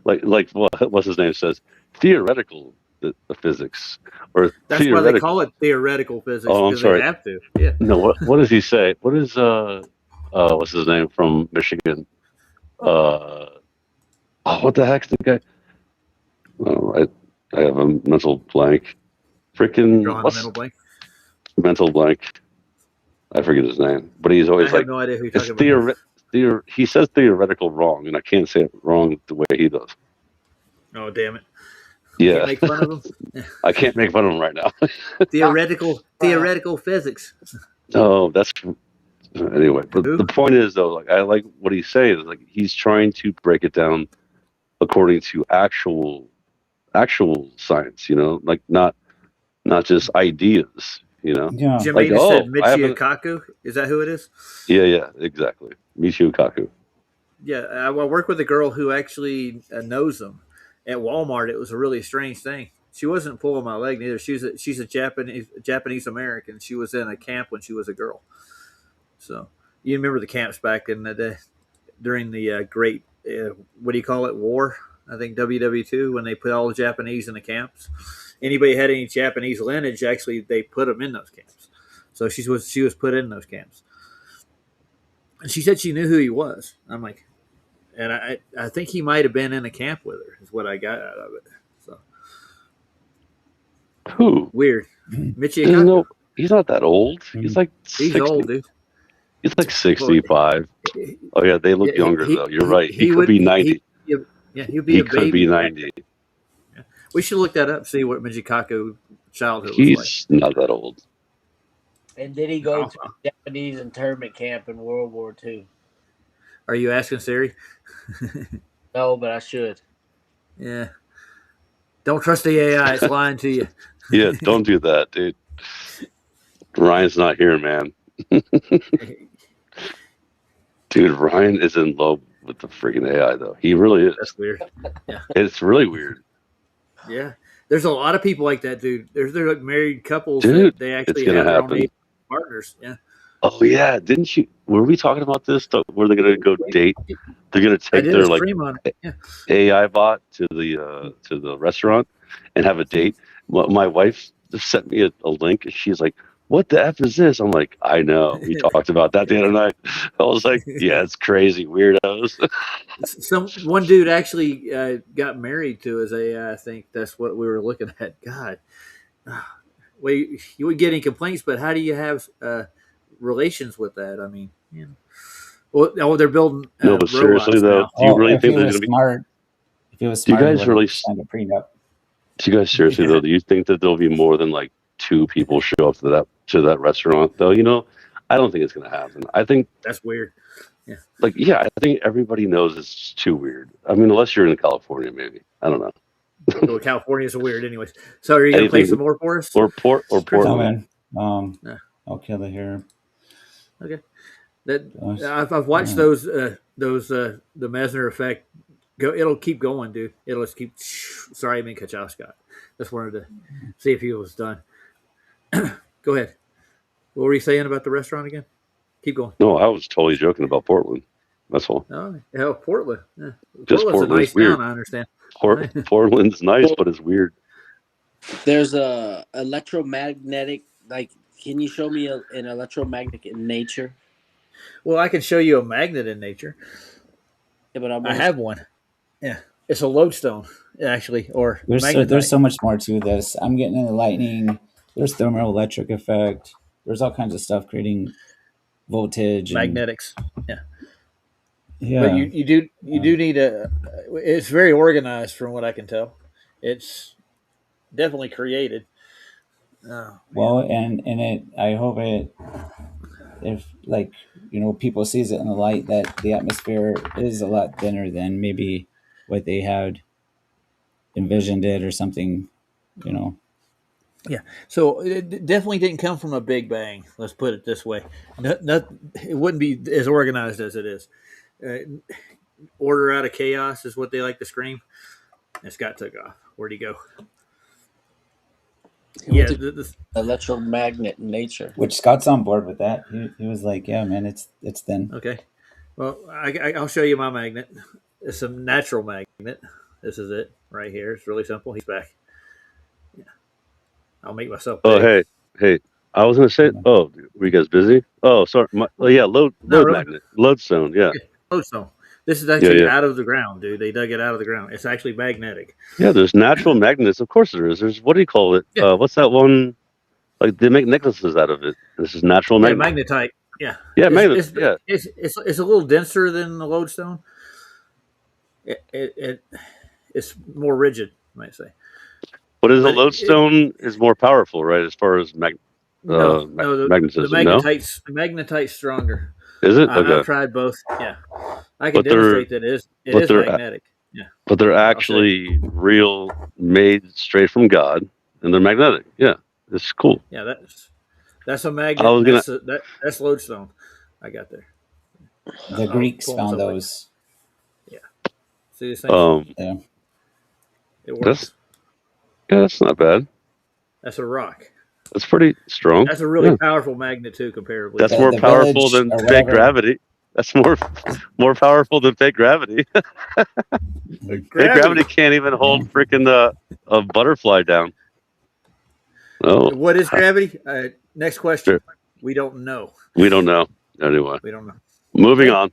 like what's his name says, theoretical the physics or That's why they theoretical. call it theoretical physics Oh, I'm because they sorry. have to. Yeah. No, what does he say? What is what's his name from Michigan? Uh, oh, what the heck's the guy? Oh, I have a mental blank. You're Freaking drawing a what's mental blank. mental blank? I forget his name, but he's I always have like no idea who you're it's talking about. he says theoretical wrong, and I can't say it wrong the way he does. Oh, damn it. Can't Yeah, make fun of them. I can't make fun of him right now. Theoretical physics. Oh, that's anyway. But Who? the point is though, like I like what he's saying is like he's trying to break it down according to actual science, like not just ideas, yeah, like, Jamie just said oh, I Michio haven't. Kaku. Is that who it is? Yeah, exactly. Michio Kaku. Yeah, I work with a girl who actually knows them. At Walmart, it was a really strange thing. She wasn't pulling my leg neither. She's a Japanese American. She was in a camp when she was a girl. So you remember the camps back in the day during the great what do you call it, war? I think WW2 when they put all the Japanese in the camps. Anybody had any Japanese lineage, actually they put them in those camps. So she was put in those camps. And she said she knew who he was. I'm like, and I think he might have been in a camp with her. Is what I got out of it. So Who? weird. Michio There's Kaku. he's not that old. He's Mhm. like He's 60. old, dude. He's like Well, 65. Oh yeah, they look yeah, younger though. You're right. He he could would be 90. yeah, he'd be He a could be baby back 90. then. We should look that up, see what Mijikaku childhood was like. He's not that old. And did he go Oh, to a Japanese internment camp in World War II? are you asking Siri? No, but I should. Yeah. Don't trust the AI. It's lying to you. Yeah, don't do that, dude. Ryan's not here, man. Dude, Ryan is in love with the freaking AI though. He really is. That's weird. It's really weird. Yeah. There's a lot of people like that, dude. There's like married couples Dude, that they it's actually gonna have their own happen. age partners. Yeah. Oh yeah, didn't you? Were we talking about this? Where they're gonna go date? They're gonna I take did their a like stream on it. Yeah. AI bot to the restaurant and have a date. My wife just sent me a link, and she's like, "What the f is this?" I'm like, "I know. We talked about that the other night." I was like, "Yeah, it's crazy, weirdos." One dude actually got married to his AI. I think that's what we were looking at. God, well, you would get any complaints, but how do you have relations with that? I mean, well, they're building No, but seriously robots though, now. do you well, really if he think there's was gonna be? smart, if he was Do you smart, he guys would have really? signed a prenup. Do you guys seriously Yeah, though? Do you think that there'll be more than like two people show up to that restaurant though? I don't think it's gonna happen. I think that's weird. Yeah, I think everybody knows it's too weird. I mean, unless you're in California, maybe. I don't know. well, California's weird, anyways. So, are you going to play Anything some more for us? or No Portland. man. Yeah. I'll kill it here. Okay. That Nice. I've watched Yeah. those the Mesner effect. It'll keep going, dude. It'll just keep. Sorry, I mean cut you off, Scott. Just wanted to see if he was done. Go ahead. What were you saying about the restaurant again? Keep going. No, I was totally joking about Portland. That's all. Oh, hell, Portland. Yeah. Just Portland's a Portland's nice weird. town, I understand. Portland's nice, but it's weird. There's a electromagnetic. Like, can you show me an electromagnetic in nature? Well, I can show you a magnet in nature. Yeah, but I have one. Yeah, it's a lodestone, actually, or There's magnetite. so much more to this. I'm getting into lightning. There's thermoelectric effect. There's all kinds of stuff creating voltage and Magnetics. Yeah, yeah. but you do need a. It's very organized, from what I can tell. It's definitely created. Oh, Well, and it. I hope it. If like people sees it in the light that the atmosphere is a lot thinner than maybe what they had envisioned it or something. yeah. So it definitely didn't come from a big bang. Let's put it this way. It wouldn't be as organized as it is. Order out of chaos is what they like to scream. And Scott took off. Where'd he go? Yeah, Electromagnet in nature. Which Scott's on board with that. He was like, "Yeah, man, it's thin." okay. Well, I'll show you my magnet. It's a natural magnet. This is it right here. It's really simple. He's back. Yeah. I'll make myself. Oh, big. hey. I was gonna say. Oh, were you guys busy? Oh, sorry. Yeah, load really. magnet, lodestone. Yeah. Lodestone. This is actually Yeah. out of the ground, dude. They dug it out of the ground. It's actually magnetic. Yeah, there's natural magnets. Of course there is. There's, what do you call it? Yeah. What's that one? Like they make necklaces out of it. This is natural Yeah, magnet. magnetite. Yeah. Yeah, magnet. It's a little denser than the lodestone. It's more rigid, I might say. What is a But lodestone? Is more powerful, right? As far as No, magnetism. the magnetite's stronger. Is it? I've Okay. tried both. Yeah, I can But they're- demonstrate that it is they're- magnetic. Yeah, But they're actually real, made straight from God, and they're magnetic. Yeah, it's cool. yeah. That's a magnet. I was That's lodestone. I got there. The I'll Greeks pull found myself up. those. See this thing? Yeah. It works. That's not bad. That's a rock. That's pretty strong. That's a really Yeah. powerful magnet too, comparably. That's The- more the powerful village than or fake whatever. gravity. That's more powerful than fake gravity. Fake gravity can't even hold freaking a butterfly down. Oh, What is gravity? Next question. Sure. We don't know. we don't know. Anyway, We don't know. moving on.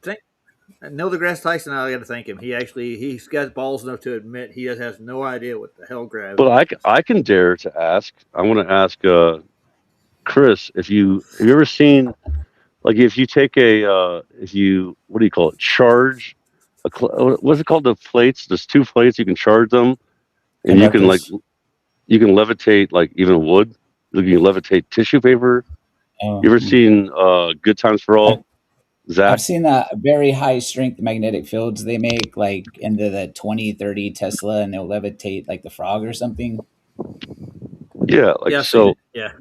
Neil deGrasse Tyson, I got to thank him. He's got balls enough to admit he has no idea what the hell gravity. But I can dare to ask. I want to ask Chris have you ever seen, like, if you take what do you call it? Charge what's it called? The plates. There's two plates. You can charge them, and you can levitate like even wood. You can levitate tissue paper. Oh. You ever seen Good Times for All? Zach? I've seen very high strength magnetic fields they make, like into the 20, 30 Tesla, and they'll levitate like the frog or something. Yeah, like Yeah, so. yeah.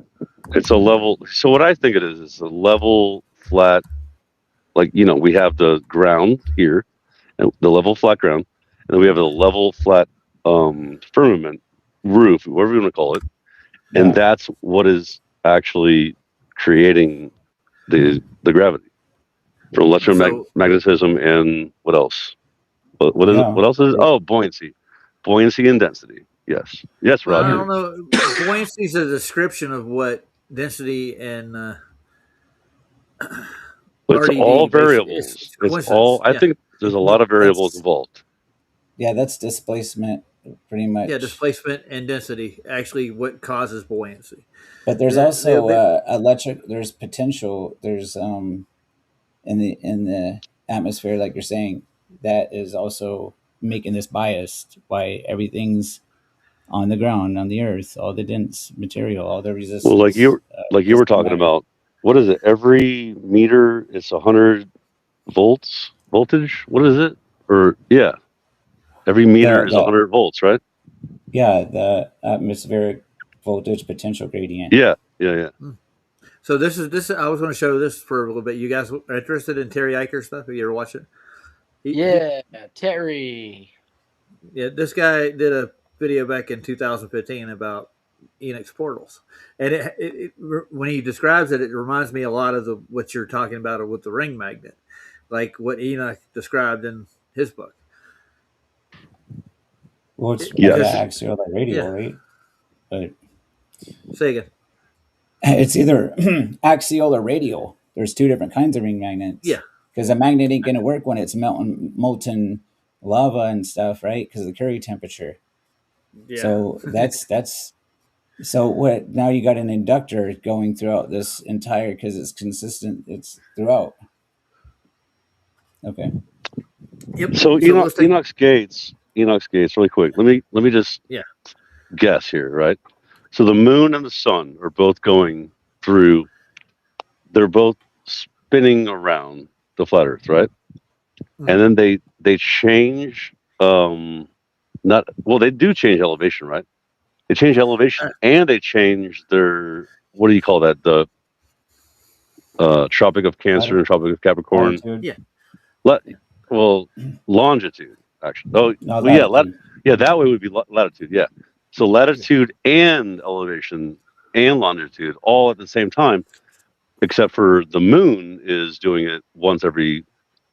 It's a level. So what I think it is, it's a level flat. Like we have the ground here, and the level flat ground, and then we have a level flat firmament roof, whatever you want to call it, and Yeah. that's what is actually creating the gravity for electromagnetism and what else? What is it? Yeah. What else is it? Oh, buoyancy and density. Yes, Well, I Roger. don't know. Buoyancy is a description of what density and It's RDD, all basically. variables. It's It's coincidence. all. I Yeah. think there's a lot of variables involved. Yeah, that's displacement, pretty much. Yeah, displacement and density actually what causes buoyancy. But there's Yeah, also yeah, electric. There's potential. There's in the atmosphere, like you're saying, that is also making this biased. Why everything's on the ground, on the earth, all the dense material, all the resistance. Well, like you were talking matter. about, what is it? Every meter is 100 voltage. What is it? Or yeah, every meter is 100 volts, right? Yeah, the atmospheric voltage potential gradient. Yeah. So this is I was going to show this for a little bit. You guys are interested in Terry Eicher stuff? Have you ever watched it? Yeah, Terry. Yeah, this guy did a video back in 2015 about Enoch's portals, and when he describes it, it reminds me a lot of what you're talking about with the ring magnet, like what Enoch described in his book. Well, it's Yes. axial radial, Yeah. right? But Say again. it's either axial or radial. There's two different kinds of ring magnets. Yeah. Because a magnet ain't gonna work when it's molten lava and stuff, right? Because of the Curie temperature. Yeah. So that's so what? Now you got an inductor going throughout this entire because it's consistent. It's throughout. Okay. Yep. So let's take- Enoch's gates, really quick. Let me just Yeah. guess here, right? So the moon and the sun are both going through. They're both spinning around the flat Earth, right? Mhm. And then they change. Not well. They do change elevation, right? They change elevation and they change their, what do you call that? The Tropic of Cancer and Tropic of Capricorn. Latitude. Well, longitude actually. Oh, No, well, yeah, latitude. yeah. That way would be latitude. Yeah. So latitude and elevation and longitude all at the same time, except for the moon is doing it once every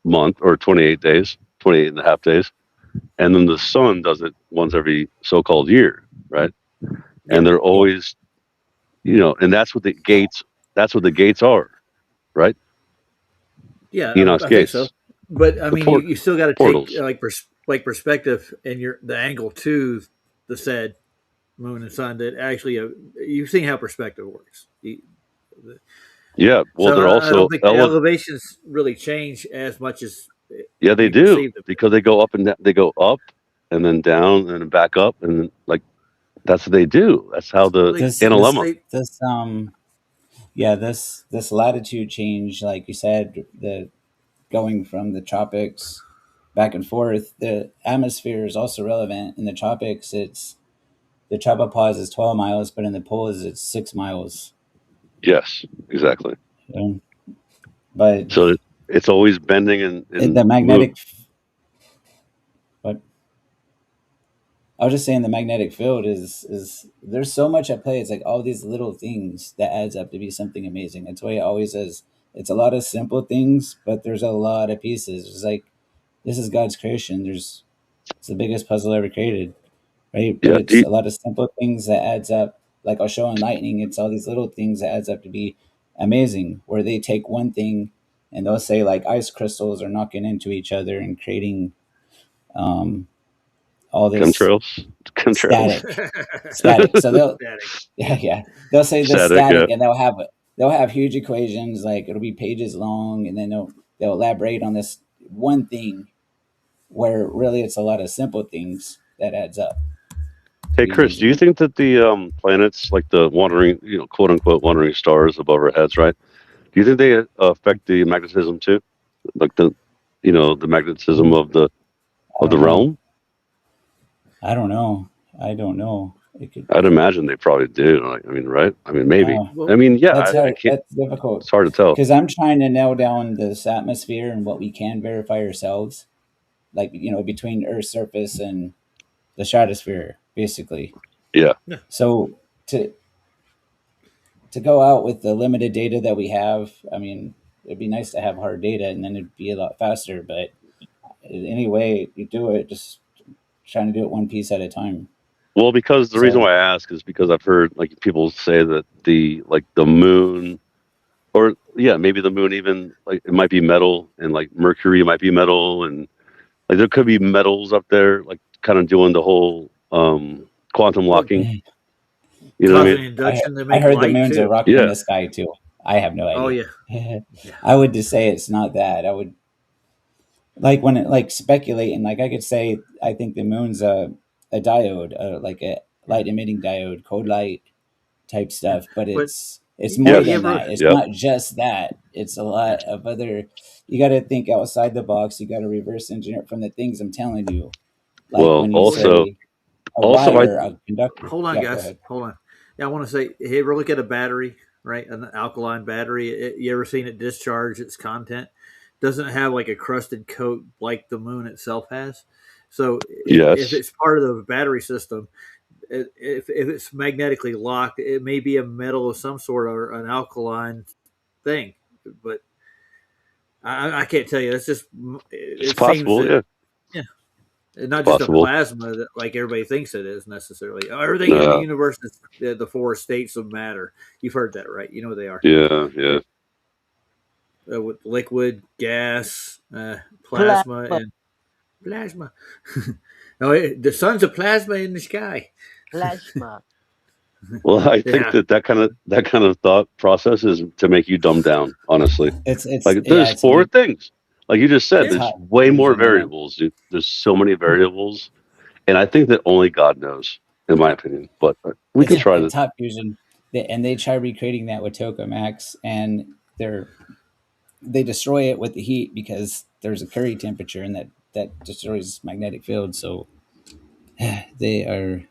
month or 28 days, 28 and a half days. And then the sun does it once every so-called year, right? And they're always, and that's what the gates are, right? Yeah, Enoch's I gates. think so. But I mean, you still got to portals. take like perspective and the angle to the said moon and sun. That actually, you've seen how perspective works. Yeah, well, so they're I also don't think the elevations really change as much as they you do perceive them. because they go up and down, they go up and then down and then back up and then, like that's what they do. That's how the analemma. This latitude change, like you said, the going from the tropics back and forth. The atmosphere is also relevant. In the tropics, it's the tropopause is 12 miles, but in the poles, it's 6 miles. Yes, exactly. But so it's always bending and the magnetic. But I was just saying the magnetic field is there's so much at play. It's like all these little things that adds up to be something amazing. That's why it always is. It's a lot of simple things, but there's a lot of pieces. It's like this is God's creation. It's the biggest puzzle ever created, right? But it's a lot of simple things that adds up. Like I'll show in lightning, it's all these little things that adds up to be amazing. Where they take one thing and they'll say like ice crystals are knocking into each other and creating all this static. So they'll they'll say the static and they'll have huge equations, like it'll be pages long, and then they'll elaborate on this one thing where really it's a lot of simple things that adds up. Hey Chris, do you think that the planets, like the wandering, quote unquote wandering stars above our heads, right? Do you think they affect the magnetism too? Like the magnetism of the realm? I don't know. I'd imagine they probably do. Like, I mean, right? I mean, maybe. That's difficult. It's hard to tell because I'm trying to nail down this atmosphere and what we can verify ourselves, like between Earth's surface and the stratosphere, basically. Yeah. So to go out with the limited data that we have, I mean, it'd be nice to have hard data, and then it'd be a lot faster. But anyway, you do it, just trying to do it one piece at a time. Well, because the reason why I ask is because I've heard like people say that the moon, or maybe the moon even, like it might be metal, and like Mercury might be metal, and like there could be metals up there, like kind of doing the whole quantum locking. You know what I mean? I heard the moons are rocking the sky too. I have no idea. Oh yeah. I would just say it's not that. I would speculating. Like I could say I think the moon's a diode, like a light emitting diode, cold light type stuff. But it's more than that. It's not just that. It's a lot of other. You got to think outside the box. You got to reverse engineer it from the things I'm telling you. Like well, also a conductor. Hold on, guys. Hold on. Yeah, I want to say, hey, ever look at a battery, right? An alkaline battery. You ever seen it discharge its content? Doesn't have like a crusted coat like the moon itself has. So if it's part of the battery system, if it's magnetically locked, it may be a metal of some sort or an alkaline thing. But I can't tell you. It's just It's it seems possible. that Yeah, it's not just a possible. plasma that like everybody thinks it is necessarily. Everything in the Yeah, universe is the four states of matter. You've heard that, right? You know what they are. yeah. With liquid, gas, plasma, Plasma. and plasma. No, the sun's a plasma in the sky. Plasma. Well, I think Yeah, that kind of thought process is to make you dumb down. Honestly, It's like yeah, there's it's four things. Like you just said, Yeah. it's there's hot way more fusion, yeah. variables, dude. There's so many variables, and I think that only God knows, in my opinion. But we can try to. It's hot fusion, and they try recreating that with tokamaks, and they destroy it with the heat because there's a Curie temperature, and that destroys magnetic field. So they are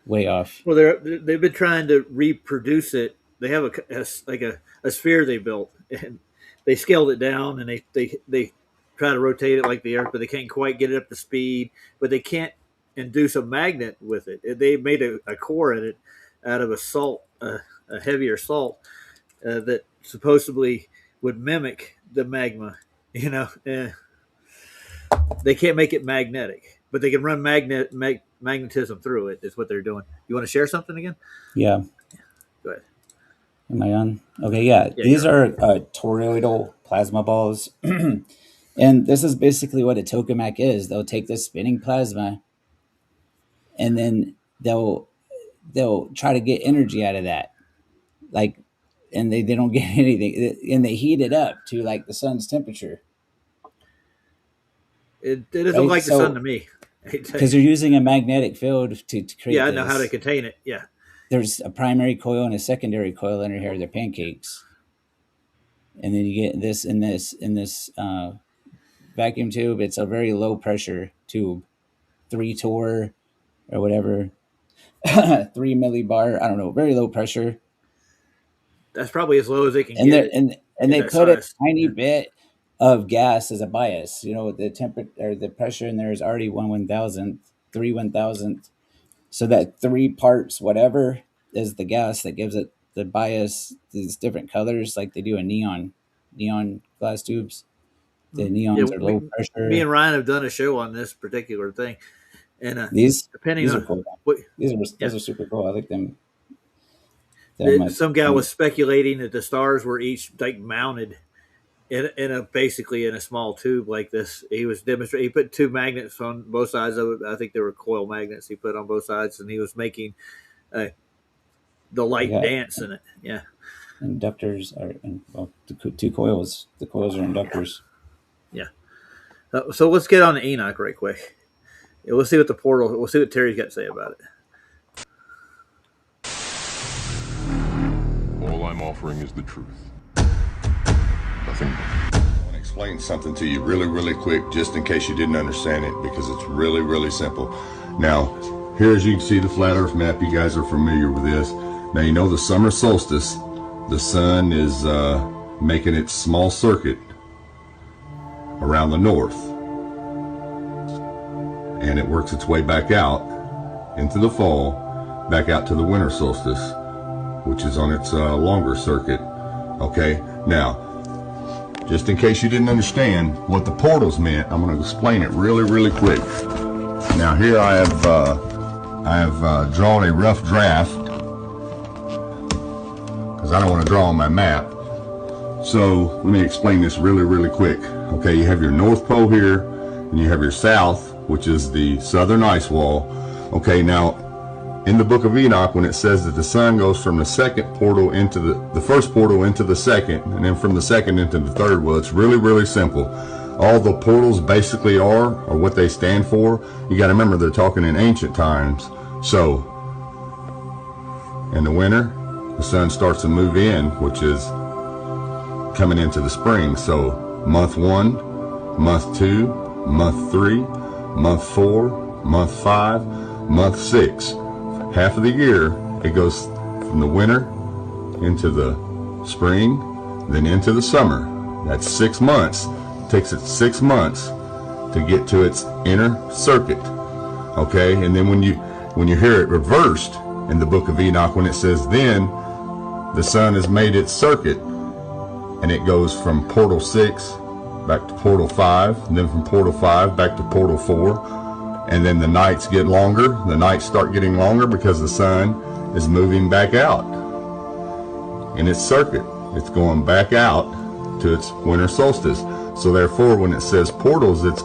way off. well, they've been trying to reproduce it. They have a sphere they built, and they scaled it down, and they try to rotate it like the Earth, but they can't quite get it up to speed. But they can't induce a magnet with it. They made a core in it out of a salt, a heavier salt that supposedly would mimic the magma. You know, they can't make it magnetic, but they can run magnetism through it. Is what they're doing. You want to share something again? Yeah. Go ahead. Am I on? Okay, yeah. Yeah, These are toroidal plasma balls. And this is basically what a tokamak is. They'll take this spinning plasma and then they'll try to get energy out of that. Like, and they don't get anything. And they heat it up to like the sun's temperature. It doesn't Right? look like the sun So to me. because they're using a magnetic field to create Yeah, I know how to this. contain it. Yeah, There's a primary coil and a secondary coil under here. They're pancakes. And then you get this in this vacuum tube. It's a very low pressure tube, 3 torr or whatever, 3 millibar. I don't know, very low pressure. that's probably as low as they can And get they it and in they that put a size. tiny bit of gas as a bias. You know, the temperature or the pressure in there is already 1/1000th, 3/1000th. So that 3 parts whatever is the gas that gives it the bias. These different colors, like they do in neon glass tubes. The Yeah, neons are low me pressure. and Ryan have done a show on this particular thing, and These depending are on cool. what, Those yeah, are super cool. I like them. Them some guy was speculating that the stars were each like mounted in a basically in a small tube like this. He was demonstrating. He put 2 magnets on both sides of it. I think they were coil magnets he put on both sides, and he was making uh, the I light got dance in it. Yeah. inductors are well, the 2 coils. The coils are inductors. Yeah. So let's get on to Enoch right quick. Yeah, we'll see what the portal. We'll see what Terry's got to say about it. All I'm offering is the truth. Nothing more. I want to explain something to you really, really quick, just in case you didn't understand it, because it's really, really simple. Now, here as you can see the flat earth map, you guys are familiar with this. Now you know the summer solstice, the sun is making its small circuit around the north. And it works its way back out into the fall, back out to the winter solstice, which is on its longer circuit. Okay, now, just in case you didn't understand what the portals meant, I'm going to explain it really, really quick. Now here I have drawn a rough draft, because I don't want to draw on my map. So let me explain this really, really quick. Okay, you have your North Pole here, and you have your South, which is the southern ice wall. Okay, now in the book of Enoch, when it says that the sun goes from the second portal into the first portal into the second, and then from the second into the third, well, it's really, really simple. All the portals basically are, or what they stand for, you got to remember they're talking in ancient times. So in the winter, the sun starts to move in, which is coming into the spring. So month 1, month 2, month 3, month 4, month 5, month 6. Half of the year, it goes from the winter into the spring, then into the summer. That's 6 months. It takes it 6 months to get to its inner circuit. Okay, and then when you when you hear it reversed in the book of Enoch, when it says, then the sun has made its circuit, and it goes from portal 6 back to portal 5, and then from portal 5 back to portal 4, and then the nights get longer. The nights start getting longer because the sun is moving back out in its circuit. It's going back out to its winter solstice. So therefore, when it says portals, it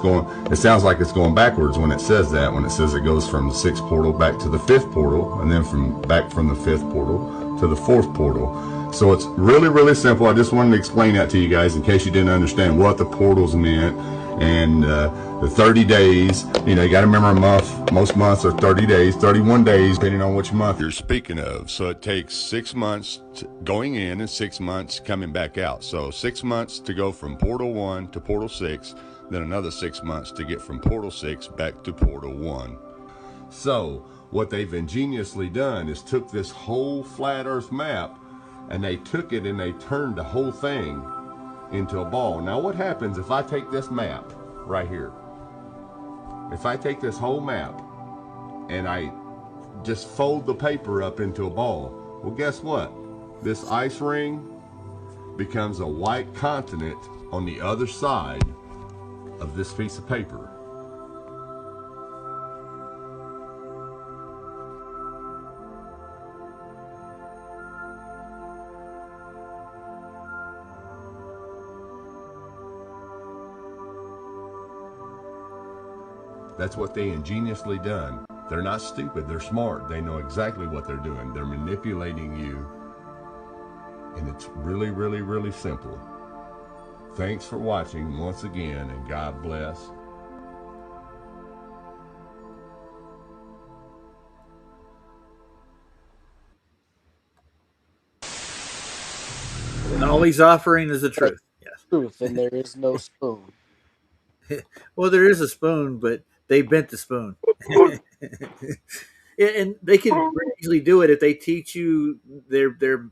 sounds like it's going backwards when it says that, when it says it goes from the 6th portal back to the 5th portal, and then back from the 5th portal to the 4th portal. So it's really, really simple. I just wanted to explain that to you guys in case you didn't understand what the portals meant. And the 30 days, you got to remember a month. Most months are 30 days, 31 days, depending on which month you're speaking of. So it takes 6 months going in and 6 months coming back out. So 6 months to go from portal 1 to portal 6, then another 6 months to get from portal 6 back to portal 1. So what they've ingeniously done is took this whole flat earth map, and they took it and they turned the whole thing into a ball. Now what happens if I take this map right here? If I take this whole map and I just fold the paper up into a ball, well, guess what? This ice ring becomes a white continent on the other side of this piece of paper. That's what they ingeniously done. They're not stupid, they're smart. They know exactly what they're doing. They're manipulating you. And it's really, really, really simple. Thanks for watching once again, and God bless. And all he's offering is the truth. Yes. Truth, and there is no spoon. Well, there is a spoon, but they bent the spoon. And they can easily do it if they teach you their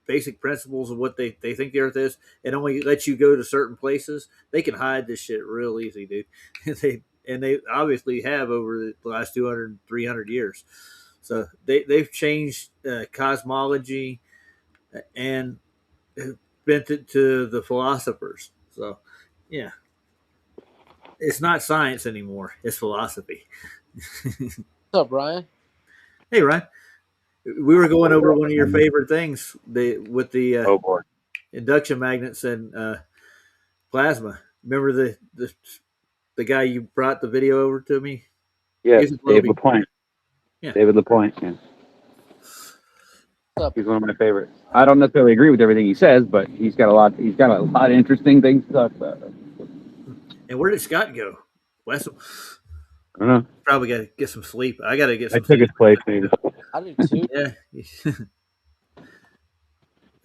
basic principles of what they think the earth is, and only let you go to certain places. They can hide this shit real easy, dude. They obviously have over the last 200, 300 years. So they've changed cosmology and bent it to the philosophers. So, yeah. It's not science anymore. It's philosophy. What's up, Brian? Hey, Ryan. We were going over one of your favorite things with the Oh boy. induction magnets and plasma. Remember the guy you brought the video over to me? Yes, He's Dave LaPointe. Yeah. David LaPointe. Yeah. What's up? He's one of my favorites. I don't necessarily agree with everything he says, but he's got a lot of interesting things to talk about. And where did Scott go? Wessel. I don't know. Probably got to get some sleep. I got to get I some took sleep. his place, maybe. I do too. Yeah. You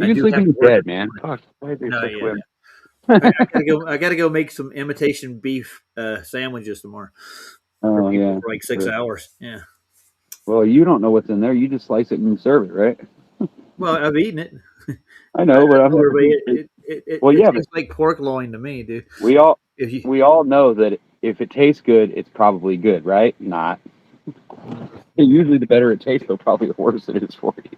I can do sleep have in your to work. bed, man. Fuck. Why is there No, such yeah. women? I gotta go make some imitation beef sandwiches tomorrow. Oh yeah. For like 6 Sure. hours. Yeah. Well, you don't know what's in there. You just slice it and serve it, right? Well, I've eaten it. I know, but I'm. Well, yeah, it tastes like pork loin to me, dude. We all If you, we all know that if it tastes good, it's probably good, right? Not. And usually, the better it tastes, though, probably the worse it is for you.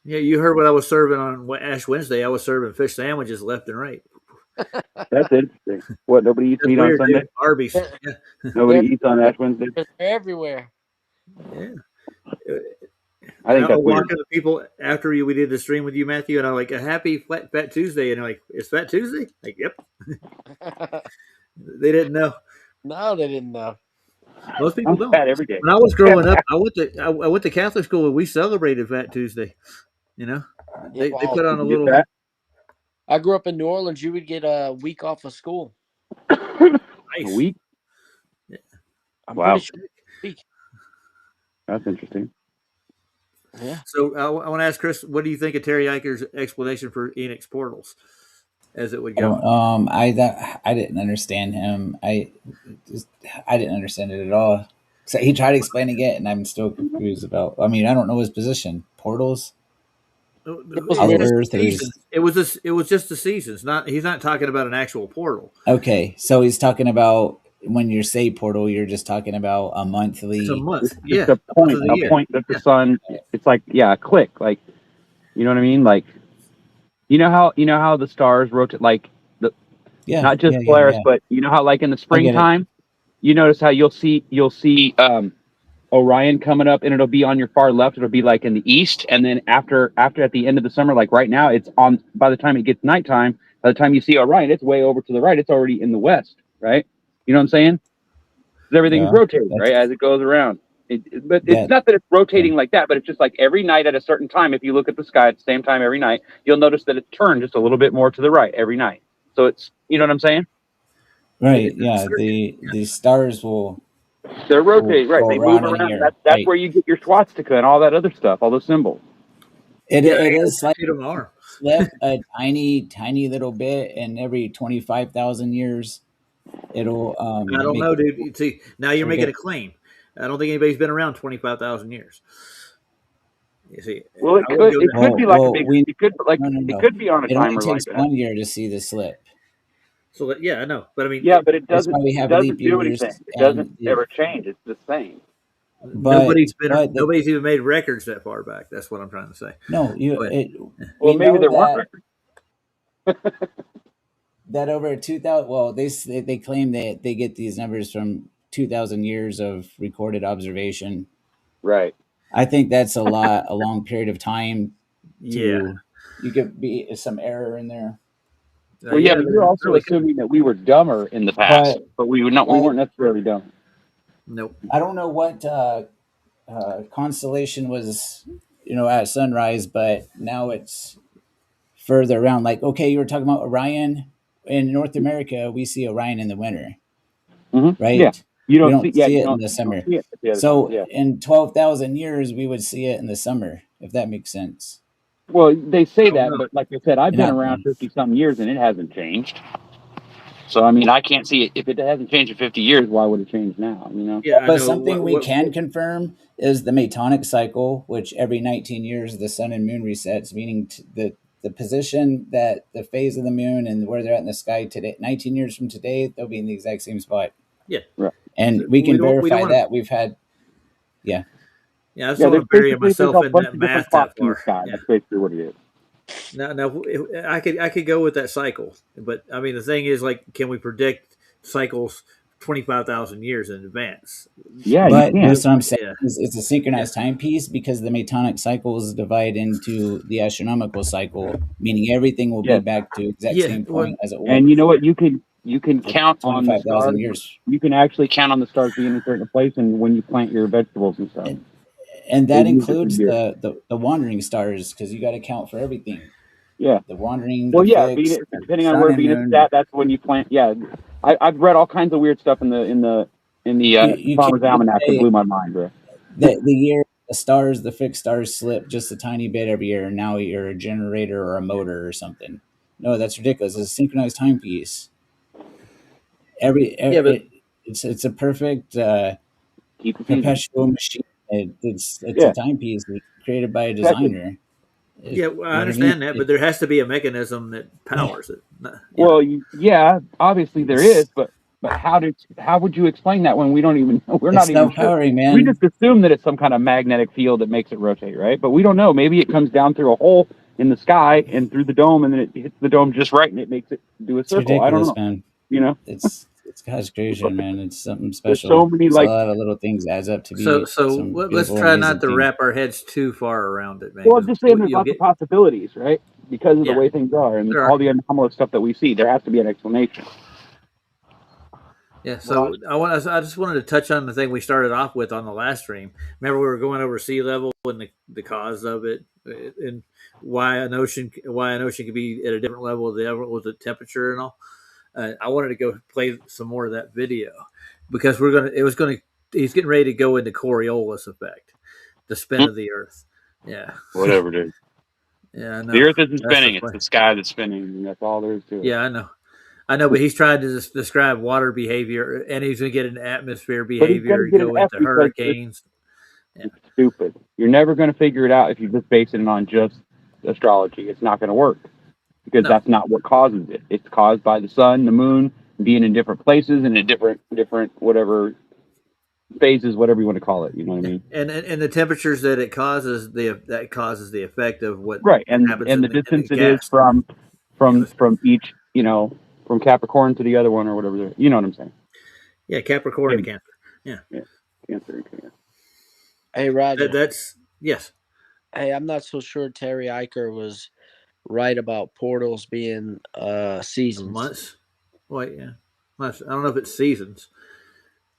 yeah, you heard what I was serving on Ash Wednesday. I was serving fish sandwiches left and right. That's interesting. What? Nobody eats That's meat on weird, Sunday. dude. Arby's. Yeah. Nobody eats on Ash Wednesday. They're everywhere. Yeah. I think I that's was weird. walking to people after we did the stream with you, Matthew, and I'm like, a happy Fat Tuesday. And they're like, it's Fat Tuesday? Like, yep. They didn't know. No, they didn't know. Most people I'm don't. fat every day. When I was growing up, I went to Catholic school and we celebrated Fat Tuesday. You know, Yeah, they well, put on a You get little. that? I grew up in New Orleans. You would get a week off of school. Nice. A week? I'm Wow. pretty sure. That's interesting. Yeah. So I want to ask Chris, what do you think of Terry Eicher's explanation for Enoch's portals, as it would I go? don't, I didn't understand him. I didn't understand it at all. So he tried explaining it, and I'm still confused about. I mean, I don't know his position. Portals. was Other weird. Earth. It was just the seasons. He's not talking about an actual portal. Okay, so he's talking about when you say portal, you're just talking about a It's a monthly. month. It's Yeah, just a month of the a year. point that the Yeah. sun. It's like a click. Like, you know what I mean? Like, you know how the stars rotate, like the Yeah, not just yeah, yeah, Polaris, yeah. but you know how like in the I get it. springtime, you notice how you'll see Orion coming up, and it'll be on your far left. It'll be like in the east, and then after at the end of the summer, like right now, it's on. By the time it gets nighttime, by the time you see Orion, it's way over to the right. It's already in the west, right? You know what I'm saying? 'Cause everything's Yeah, rotating, right, that's as it goes around. But it's that. not that it's Yeah. rotating like that, but it's just like every night at a certain time. If you look at the sky at the same time every night, you'll notice that it's turned just a little bit more to the right every night. So it's, you know what I'm saying? Right. Yeah. The stars will They're rotating, right? go They move around in a around. year. That's Right. where you get your swastika and all that other stuff, all those symbols. Yeah, It I is like shoot 'em arm. slip a tiny little bit, and every 25,000 years, it'll I don't make know, dude. You see, now you're it'll making get a claim. I don't think anybody's been around 25,000 years. You see, Well, I wouldn't go it that could far. be like a well big. we It could like it no. could be on a It only timer like takes that. 1 year to see the slip. So yeah, I know, but I mean, Yeah, but That's why we it have leap doesn't do anything. years, It doesn't and ever change. It's the same. nobody's been, but nobody's even made records that far back. That's what I'm trying to say. no, But Well, we maybe know there weren't records. that over 2000, well, they claim that they get these numbers from 2000 years of recorded observation. Right. I think that's a long period of time. yeah, You could be some error in there. Well, yeah, but there you're also really could be. assuming that we were dumber in the past, but we were not. We weren't necessarily dumb. Nope. I don't know what constellation was, at sunrise, but now it's further around. Like, okay, you were talking about Orion in North America. We see Orion in the winter, Mm-hmm. right? Yeah, you We don't don't see. Yeah, see you it in don't. the You summer. don't see it at the other So time. Yeah. in 12,000 years, we would see it in the summer, if that makes sense. Well, they say I don't that, know. but like I said, I've been Not around 50-some years and it hasn't changed. So I mean, I can't see it. If it hasn't changed in 50 years, why would it change now? You know? Yeah, I But know. something we can confirm is the Metonic cycle, which every 19 years the sun and moon resets, meaning the position that the phase of the moon and where they're at in the sky today, 19 years from today, they'll be in the exact same spot. Yeah, Right. And we can we don't verify wanna- that. We've had, yeah. Yeah, I just Yeah, don't there's want to bury basically myself a in bunch that of different math spots that in the far. sky. Yeah. That's basically what it is. Now, I could go with that cycle, but I mean, the thing is, like, can we predict cycles 25,000 years in advance? Yeah, But you can. that's what I'm saying. Yeah. It's a synchronized timepiece because the Metonic cycles divide into the astronomical cycle, meaning everything will Yeah. be back to exact Yeah, same well, point as it was. And you know what? You can count on the 25,000 stars. years. You can actually count on the stars being in a certain place, and when you plant your vegetables and stuff. And that They use it for includes years. the wandering stars because you got to count for everything. Yeah. The wandering, Well, the yeah. fixed, Venus, depending on sun where and Venus moon. is at, that's when you plant. Yeah, I've read all kinds of weird stuff in the You Farmer's can't Almanac that say blew my mind, bro. the year the fixed stars slip just a tiny bit every year, and now you're a generator or a motor or something. No, that's ridiculous. It's a synchronized timepiece. Yeah, but It's a perfect Keep the season. perpetual machine. It's Yeah. a timepiece created by a Exactly. designer. yeah, well, I understand that, but there has to be a mechanism that powers it. Yeah. Well, yeah, obviously there is, but how would you explain that when we don't even know? We're It's not even sure. self-powering, man. We just assume that it's some kind of magnetic field that makes it rotate, right? But we don't know. Maybe it comes down through a hole in the sky and through the dome, and then it hits the dome just right, and it makes it do a It's circle. I don't ridiculous, know. man. You know, It's God's creation, man. It's something there's special. so many It's like a lot of little things adds up to be So some let's beautiful, try amazing not to thing. wrap our heads too far around it, man. Well, I'm 'cause just saying there's you'll lots get of possibilities, right? Because of Yeah. the way things are and There are. all the anomalous stuff that we see. There has to be an explanation. Yeah, so I just wanted to touch on the thing we started off with on the last stream. Remember, we were going over sea level and the cause of it, and why an ocean could be at a different level with the temperature and all. I wanted to go play some more of that video because he's getting ready to go into Coriolis effect, the spin of the Earth. Yeah, Whatever, dude. yeah, I know. The Earth isn't That's spinning; the it's point. the sky that's spinning, and that's all there is to it. Yeah, I know, but he's trying to describe water behavior, and he's going to get into atmosphere But he's behavior gonna and get go an F into because hurricanes. it's stupid. You're never going to figure it out if you just base it on just astrology. It's not going to work because No. that's not what causes it. It's caused by the sun, the moon, being in different places and in different whatever phases, whatever you want to call it. You know what I mean? And the temperatures that it causes the effect of what Right. And happens and in the the distance it is gas. from atmosphere. each, from Capricorn to the other one or whatever. You know what I'm saying? Yeah, Capricorn to Yeah. Cancer. Yeah, Yeah. Cancer. Yeah. Hey, Roger. that's yes. Hey, I'm not so sure Terry Eicher was right about portals being seasons. Months. Wait, yeah, months. I don't know if it's seasons.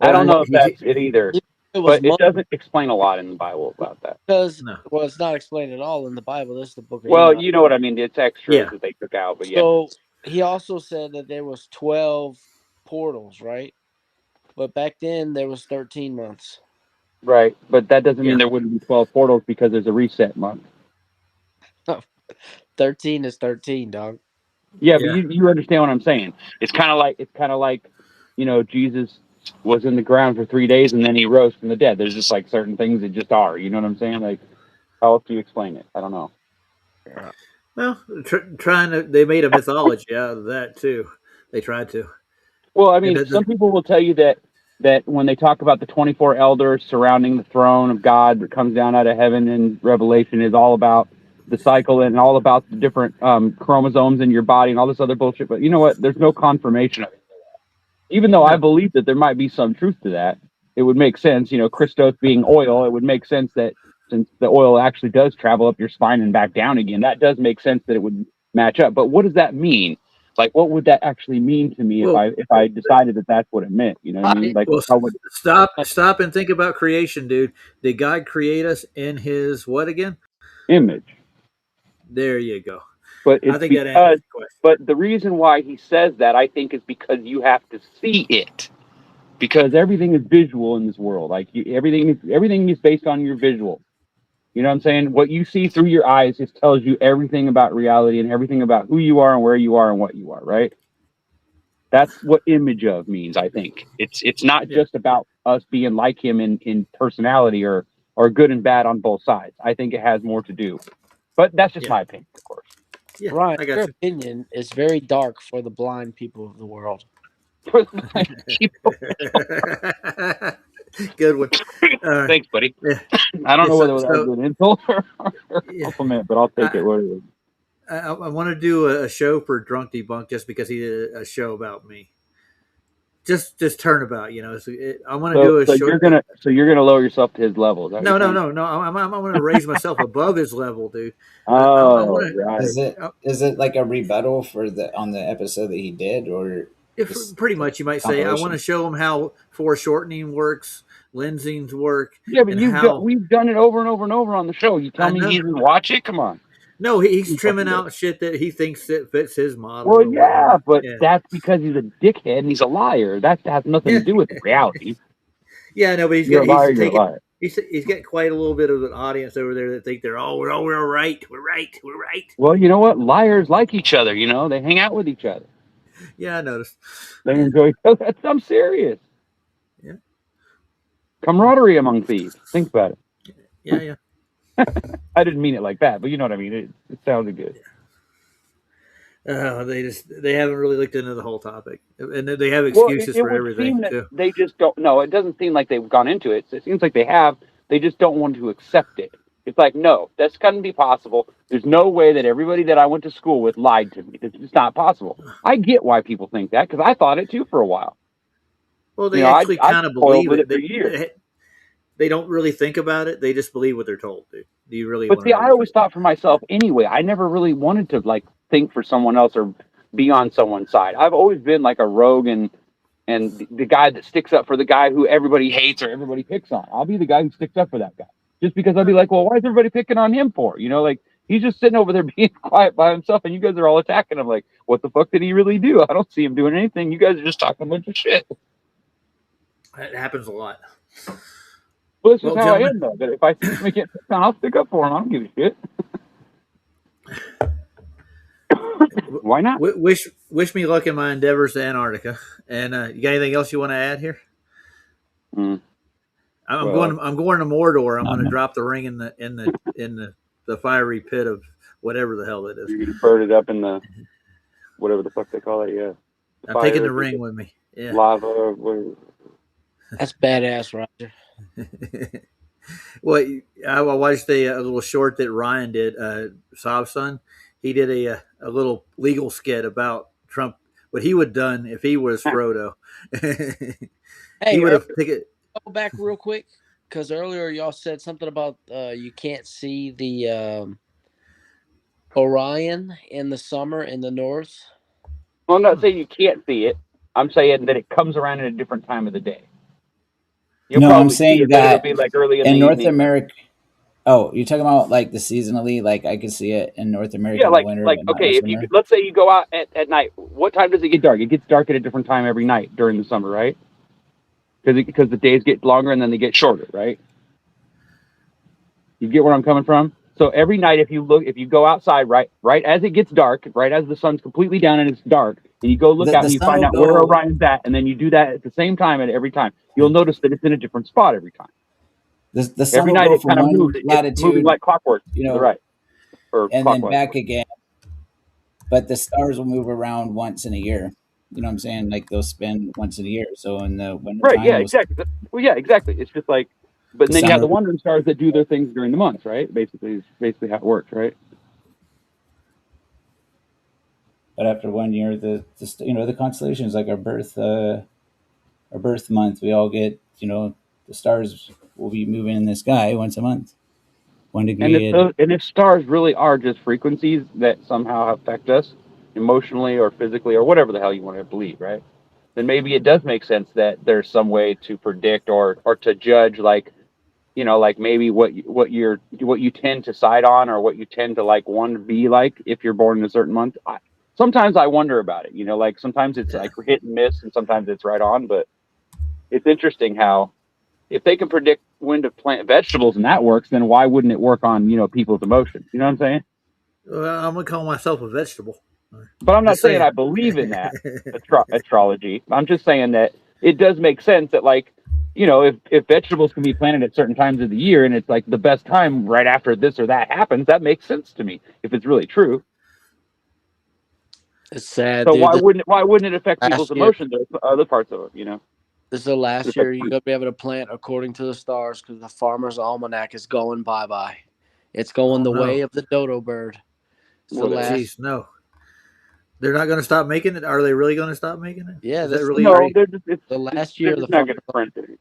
I don't know if He- that's it either, It was but it doesn't explain a lot in the Bible about that. because No. well, it's not explained at all in the Bible. This is the book of Well, Enoch. you know what I mean. It's extras Yeah. that they took out, but yeah. So he also said that there was 12 portals, right? But back then there was 13 months. Right, but that doesn't Yeah. mean there wouldn't be 12 portals because there's a reset month. 13 is 13, dog. Yeah, but Yeah. you understand what I'm saying. It's kind of like, Jesus was in the ground for 3 days and then he rose from the dead. There's just like certain things that just are. You know what I'm saying? Like, how else do you explain it? I don't know. Well, they made a mythology out of that too. They tried to. Well, I And mean, the- some people will tell you that when they talk about the 24 elders surrounding the throne of God that comes down out of heaven in Revelation is all about the cycle and all about the different chromosomes in your body and all this other bullshit. But you know what? There's no confirmation of it. Even though I believe that there might be some truth to that, it would make sense. Christos being oil, it would make sense that since the oil actually does travel up your spine and back down again, that does make sense that it would match up. But what does that mean? Like, what would that actually mean to me if I decided that that's what it meant? You know what I mean? Like, well, how would stop and think about creation, dude. Did God create us in His what again? image? There you go. But I it's think that answers because, the question. but the reason why he says that, I think, is because you have to see it. Because everything is visual in this world. Like everything is based on your visual. You know what I'm saying? What you see through your eyes just tells you everything about reality and everything about who you are and where you are and what you are, right? That's what image of means, I think. It's not just about us being like him in personality or good and bad on both sides. I think it has more to do. But that's just my opinion, of course. Yeah, Ryan, I got your you. opinion is very dark for the blind people of the world. Good one. Thanks, buddy. Yeah. I don't know whether that So- was an insult or a Yeah. compliment, but I'll take it. What it is. I want to do a show for Drunk Debunk just because he did a show about me. Just turnabout, I want to do a So short. you're gonna lower yourself to his level. Is that No. what you're saying? I'm going to raise myself above his level, dude. Oh, right. Is it like a rebuttal on the episode that he did, or just Pretty much, you might say, I want to show him how foreshortening works, lensings work. Yeah, but and we've done it over and over and over on the show. You tell I me know. he didn't watch it? Come on. No, he's trimming out shit that he thinks that fits his model. Well, or yeah, whatnot. but Yeah. that's because he's a dickhead and he's a liar. That has nothing to do with reality. Yeah, no, but You're a liar. You're a liar. He's got quite a little bit of an audience over there that think we're right. Well, you know what? Liars like each other. They hang out with each other. Yeah, I noticed. They enjoy. I'm serious. Yeah. Camaraderie among thieves. Think about it. Yeah. I didn't mean it like that, but you know what I mean. It sounded good. They haven't really looked into the whole topic, and they have excuses for everything too. They just don't. No, it doesn't seem like they've gone into it. It seems like they have. They just don't want to accept it. It's like, no, that's couldn't be possible. There's no way that everybody that I went to school with lied to me. It's just not possible. I get why people think that because I thought it too for a while. Well, they actually kind of believe with it. for years. They don't really think about it. They just believe what they're told. Dude. Do you really? But see, I always thought for myself anyway. I never really wanted to think for someone else or be on someone's side. I've always been like a rogue and the guy that sticks up for the guy who everybody hates or everybody picks on. I'll be the guy who sticks up for that guy. Just because I'll be like, well, why is everybody picking on him for? He's just sitting over there being quiet by himself and you guys are all attacking him. Like, what the fuck did he really do? I don't see him doing anything. You guys are just talking a bunch of shit. It happens a lot. Well, this is how I am, though. That if I see somebody get picked on, I'll stick up for him. I don't give a shit. Why not? Wish me luck in my endeavors to Antarctica. And you got anything else you want to add here? I'm going to Mordor. I'm going to drop the ring in the fiery pit of whatever the hell it is. You're going to burn it up in the whatever the fuck they call it. Yeah. I'm fire, taking the ring with me. Yeah. lava. Whatever. That's badass, Roger. Well, I watched a little short that Ryan did, Saab's son. He did a little legal skit about Trump, what he would have done if he was Frodo. Hey, He would have taken. go back real quick because earlier y'all said something about you can't see the Orion in the summer in the north. Well, I'm not saying you can't see it. I'm saying that it comes around at a different time of the day. You'll No, I'm probably see saying it, but it'll that be like early in in the North evening. America. Oh, you're talking about like the seasonally, like I could see it in North America Yeah, in the winter, but not in okay, the if you summer. let's say you go out at night, what time does it get dark? It gets dark at a different time every night during the summer, right? Because the days get longer and then they get shorter, right? You get where I'm coming from? So every night, if you go outside, right as it gets dark, right as the sun's completely down and it's dark, and you go look out The and you sun find will out where go. Orion's at, and then you do that at the same time at every time, you'll notice that it's in a different spot every time. The sun Every will night go it from kind of one moves. It's moving latitude, like clockwork you to the know, right, or and then clockwise. back again. But the stars will move around once in a year. You know what I'm saying? Like they'll spin once in a year. So in the Right? wintertime, Yeah, exactly. Well, yeah, exactly. It's just like, but the then you sun have the will, wandering stars that do their things during the months, right? Basically, is basically how it works, right? but after 1 year, the constellations, like our birth month, we all get, the stars will be moving in the sky once a month, one And degree. if stars really are just frequencies that somehow affect us emotionally or physically or whatever the hell you want to believe, right? Then maybe it does make sense that there's some way to predict or to judge, like, like maybe what you tend to side on or what you tend to like want to be like if you're born in a certain month. Sometimes I wonder about it. Like sometimes it's like hit and miss, and sometimes it's right on. But it's interesting how if they can predict when to plant vegetables and that works, then why wouldn't it work on people's emotions? You know what I'm saying? Well, I'm gonna call myself a vegetable. But I'm not Just saying saying. I believe in that astrology. I'm just saying that it does make sense that, like, if vegetables can be planted at certain times of the year and it's like the best time right after this or that happens, that makes sense to me if it's really true. It's sad, So dude. why wouldn't it affect people's Last year, emotions or other parts of it? this is the last Just year like you're gonna be able to plant according to the stars because the farmer's almanac is going bye. It's going the way No. of the dodo bird. It's the Whatever. last. Jeez, no. They're not going to stop making it. Are they really going to stop making it? Yeah, Is that this really? No, they're just the last they're year just the not farmer. going to print it.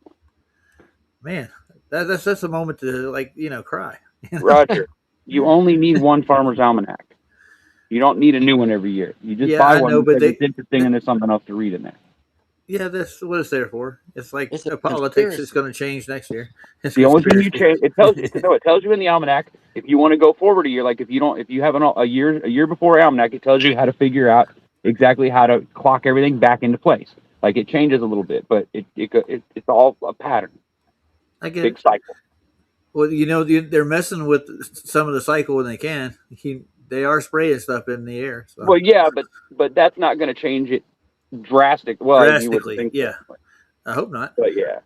Man, that's a moment to cry. Roger, you only need one farmer's almanac. You don't need a new one every year. You just Yeah, buy I one know, but because it's interesting and there's something else to read in there. Yeah, that's what it's there for. It's like It's a politics conspiracy. is going to change next year. It's The only thing you conspiracy. change, it tells you in the almanac if you want to go forward a year. Like if you have a year before almanac, it tells you how to figure out exactly how to clock everything back into place. Like it changes a little bit, but it's all a pattern. I get Big it. cycle. Well, they're messing with some of the cycle when they can. They are spraying stuff in the air. So. Well, yeah, but that's not going to change it drastic. Well, you wouldn't Drastically, think yeah. so. I hope not. But yeah.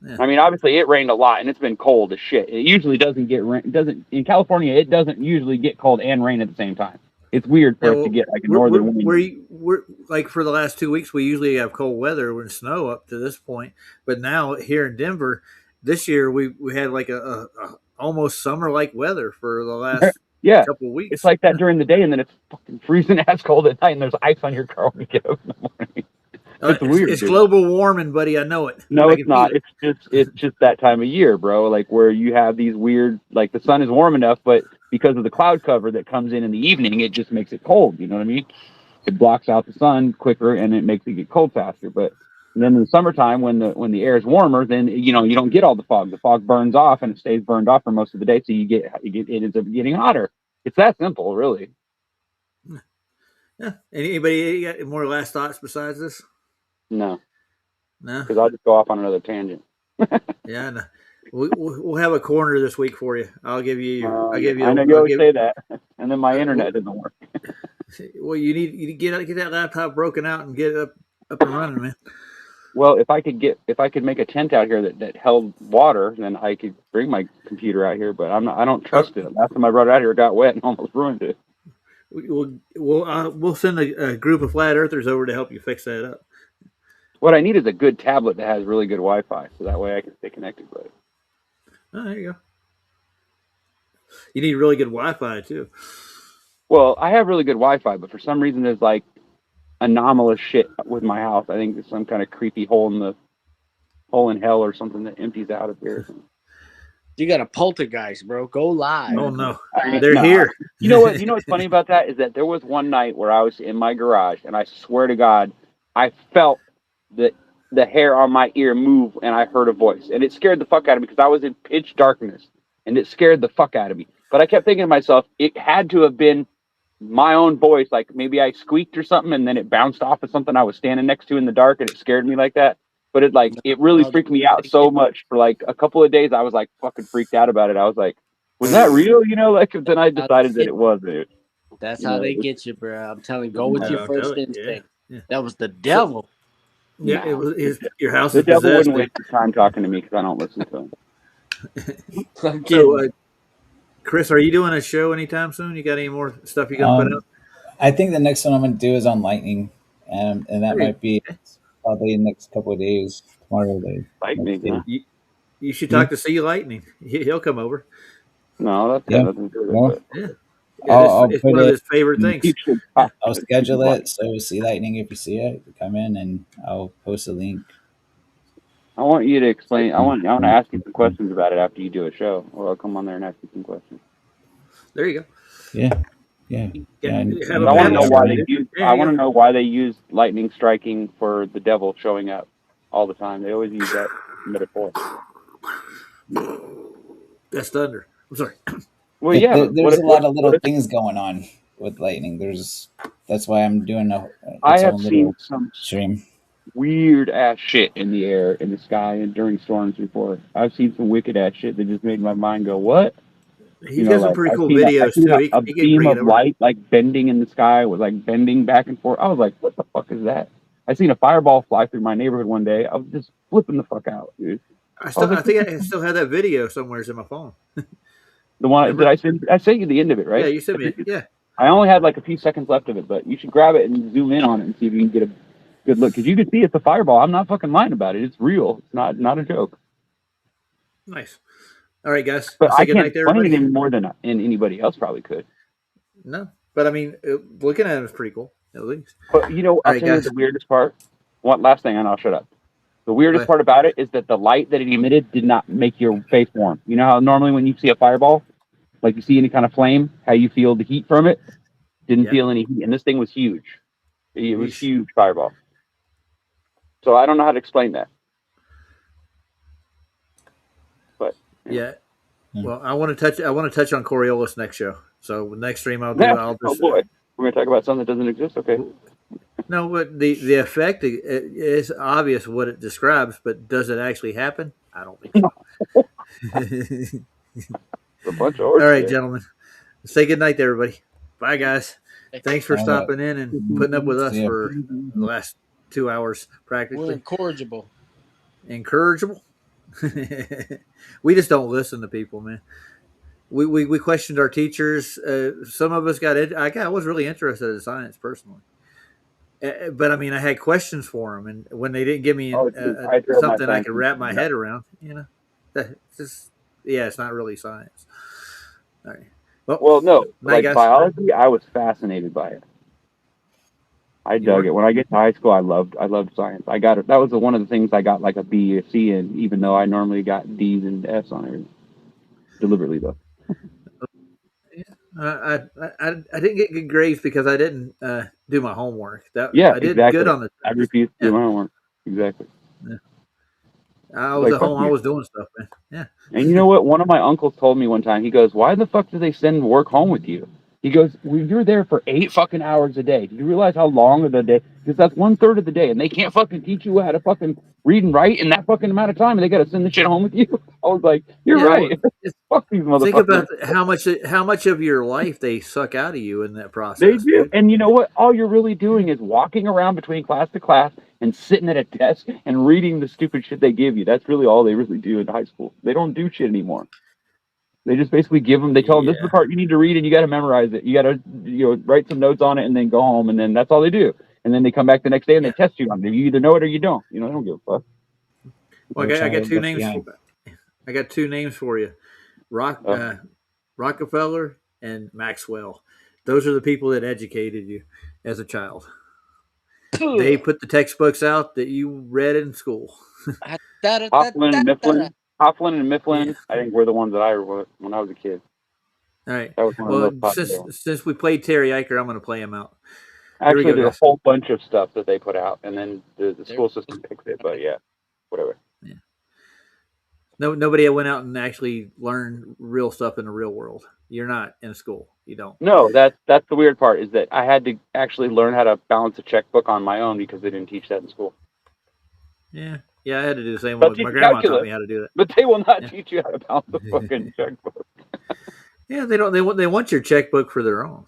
Yeah. I mean, obviously it rained a lot and it's been cold as shit. It usually doesn't get rain. In California, it doesn't usually get cold and rain at the same time. It's weird for it to get like a northern wind. We're like for the last 2 weeks, we usually have cold weather and snow up to this point. But now here in Denver, this year we had like a almost summer like weather for the last couple of weeks. It's like that during the day and then it's fucking freezing ass cold at night and there's ice on your car when you get up in the morning. It's weird. It's global warming, buddy. I know it. No, it's not. It's just that time of year, bro. Like where you have these weird, like the sun is warm enough, but because of the cloud cover that comes in the evening, it just makes it cold. You know what I mean? It blocks out the sun quicker and it makes it get cold faster. But then in the summertime, when the air is warmer, then you don't get all the fog. The fog burns off and it stays burned off for most of the day, so it ends up getting hotter. It's that simple, really. Yeah. Anybody got more last thoughts besides this? No, No, because I'll just go off on another tangent. Yeah, no. We'll have a corner this week for you. I'll give you. I know you always say that, and then my internet doesn't work. Well, you need to get that laptop broken out and get it up and running, man. Well, if I could make a tent out here that held water, then I could bring my computer out here. But I don't trust it. Last time I brought it out here, it got wet and almost ruined it. We'll send a group of flat earthers over to help you fix that up. What I need is a good tablet that has really good Wi-Fi, so that way I can stay connected with it. Oh, there you go. You need really good Wi-Fi too. Well, I have really good Wi-Fi, but for some reason there's like anomalous shit with my house. I think there's some kind of creepy hole in hell or something that empties out of here. You got a poltergeist, bro. Go live. Oh no, I- they're no, here. You know what? You know what's funny about that is that there was one night where I was in my garage, and I swear to God, I felt the hair on my ear move, and I heard a voice, and it scared the fuck out of me because I was in pitch darkness, and it scared the fuck out of me. But I kept thinking to myself, it had to have been my own voice. Like maybe I squeaked or something, and then it bounced off of something I was standing next to in the dark, and it scared me like that. But it really freaked me out so much for like a couple of days. I was like fucking freaked out about it. I was like, was that real? You know, like then I decided that it wasn't. That's how they get you, bro. I'm telling you, go with your first Yeah. instinct. Yeah. That was the devil. Yeah, it was. Your house The is devil possessed. wouldn't waste his time talking to me because I don't listen to him. I'm kidding. So, Chris, are you doing a show anytime soon? You got any more stuff you gonna put out? I think the next one I'm going to do is on lightning, and that might be probably the next couple of days. Tomorrow, Lightning, huh? You should talk to See Lightning. He'll come over. No, that's Yeah. nothing to do Well, with it. Yeah, I'll it's put one of it- his favorite things. You should talk I'll to schedule people. it. So See Lightning, if you see it, come in and I'll post a link. I want you to explain. I want to ask you some questions about it after you do a show, or I'll come on there and ask you some questions. There you go. Yeah. Yeah. Have I a want to panel know why they show. use. There I you want to go. know why they use lightning striking for the devil showing up all the time. They always use that metaphor. That's thunder. I'm sorry. Well, yeah. There's what if- a lot of what little if- things going on with lightning. That's why I'm doing I its have own seen little some stream. weird ass shit in the air, in the sky, and during storms before. I've seen some wicked ass shit that just made my mind go, "What?" He's got some pretty I've cool seen videos I've seen too. A He can beam bring it of over. light like bending in the sky was like bending back and forth. I was like, "What the fuck is that?" I seen a fireball fly through my neighborhood one day. I was just flipping the fuck out, dude. I think I still have that video somewhere in my phone. The one Remember? I sent you the end of it, right? Yeah, you sent me. Yeah, I only had like a few seconds left of it, but you should grab it and zoom in on it and see if you can get a good look. Because you can see it's a fireball. I'm not fucking lying about it. It's real. It's not a joke. nice. All right, guys. But I'll say I good can't night to explain it everybody. any more than anybody else probably could. No, but I mean, looking at it is pretty cool. At least. But you know, All I'll right, tell you guys. the weirdest part. One last thing, and I'll shut up. The weirdest What? part about it is that the light that it emitted did not make your face warm. You know how normally when you see a fireball, like you see any kind of flame, how you feel the heat from it? Didn't Yeah. feel any heat, and this thing was huge. It was Yeesh. huge fireball. So I don't know how to explain that. But Yeah. Hmm. Well, I want to touch on Coriolis next show. So next stream I'll do. yeah, I'll oh just boy, we're gonna talk about something that doesn't exist. Okay. no, but the effect is obvious what it describes, but does it actually happen? I don't think so. It's a bunch of All right, horse gentlemen. Say good night to everybody. Bye, guys. Thanks for All right. stopping in and putting up with us Yeah. for the last 2 hours, We're practically. incorrigible. Incorrigible. We just don't listen to people, man. We questioned our teachers. Some of us I was really interested in science personally, but I mean, I had questions for them, and when they didn't give me Oh, dude, I drove my something I science could wrap my teacher head around, it's just it's not really science. All right. Well, no, Night, like guys. biology, I was fascinated by it. I dug were? it. When I get to high school, I loved science. I got it. That was one of the things I got like a B, a C in, even though I normally got D's and F's on everything. Deliberately though. I didn't get good grades because I didn't do my homework. Yeah, I did exactly. good on the. I refused to do my homework. Exactly. I was Like, at home. fuck I you. was doing stuff, man. Yeah. And you know what? One of my uncles told me one time, he goes, "Why the fuck do they send work home with you?" He goes, well, "You're there for 8 fucking hours a day. Do you realize how long of the day? Because that's 1/3 of the day, and they can't fucking teach you how to fucking read and write in that fucking amount of time, and they got to send the shit home with you." I was like, "You're Yeah, right. Fuck these motherfuckers." Think about how much of your life they suck out of you in that process. They do. dude. And you know what? All you're really doing is walking around between class to class and sitting at a desk and reading the stupid shit they give you. That's really all they really do in high school. They don't do shit anymore. They just basically give them. They tell them this is the part you need to read, and you got to memorize it. You got to write some notes on it, and then go home, and then that's all they do. And then they come back the next day and they test you on it. You either know it or you don't. They don't give a fuck. Well, I got two names. I got two names for you: Rockefeller and Maxwell. Those are the people that educated you as a child. They put the textbooks out that you read in school. Hoffman and Mifflin. I think were the ones that I wrote when I was a kid. All right. That was one of those since we played Terry Eicher, I'm going to play him out. Actually, there's a whole bunch of stuff that they put out, and then the school system picks it. But yeah, whatever. Yeah. Nobody went out and actually learned real stuff in the real world. You're not in school. You don't. No, that's the weird part is that I had to actually learn how to balance a checkbook on my own because they didn't teach that in school. Yeah, I had to do the same one. My grandma taught me how to do that. But they will not teach you how to balance a fucking checkbook. Yeah, they don't. They want your checkbook for their own.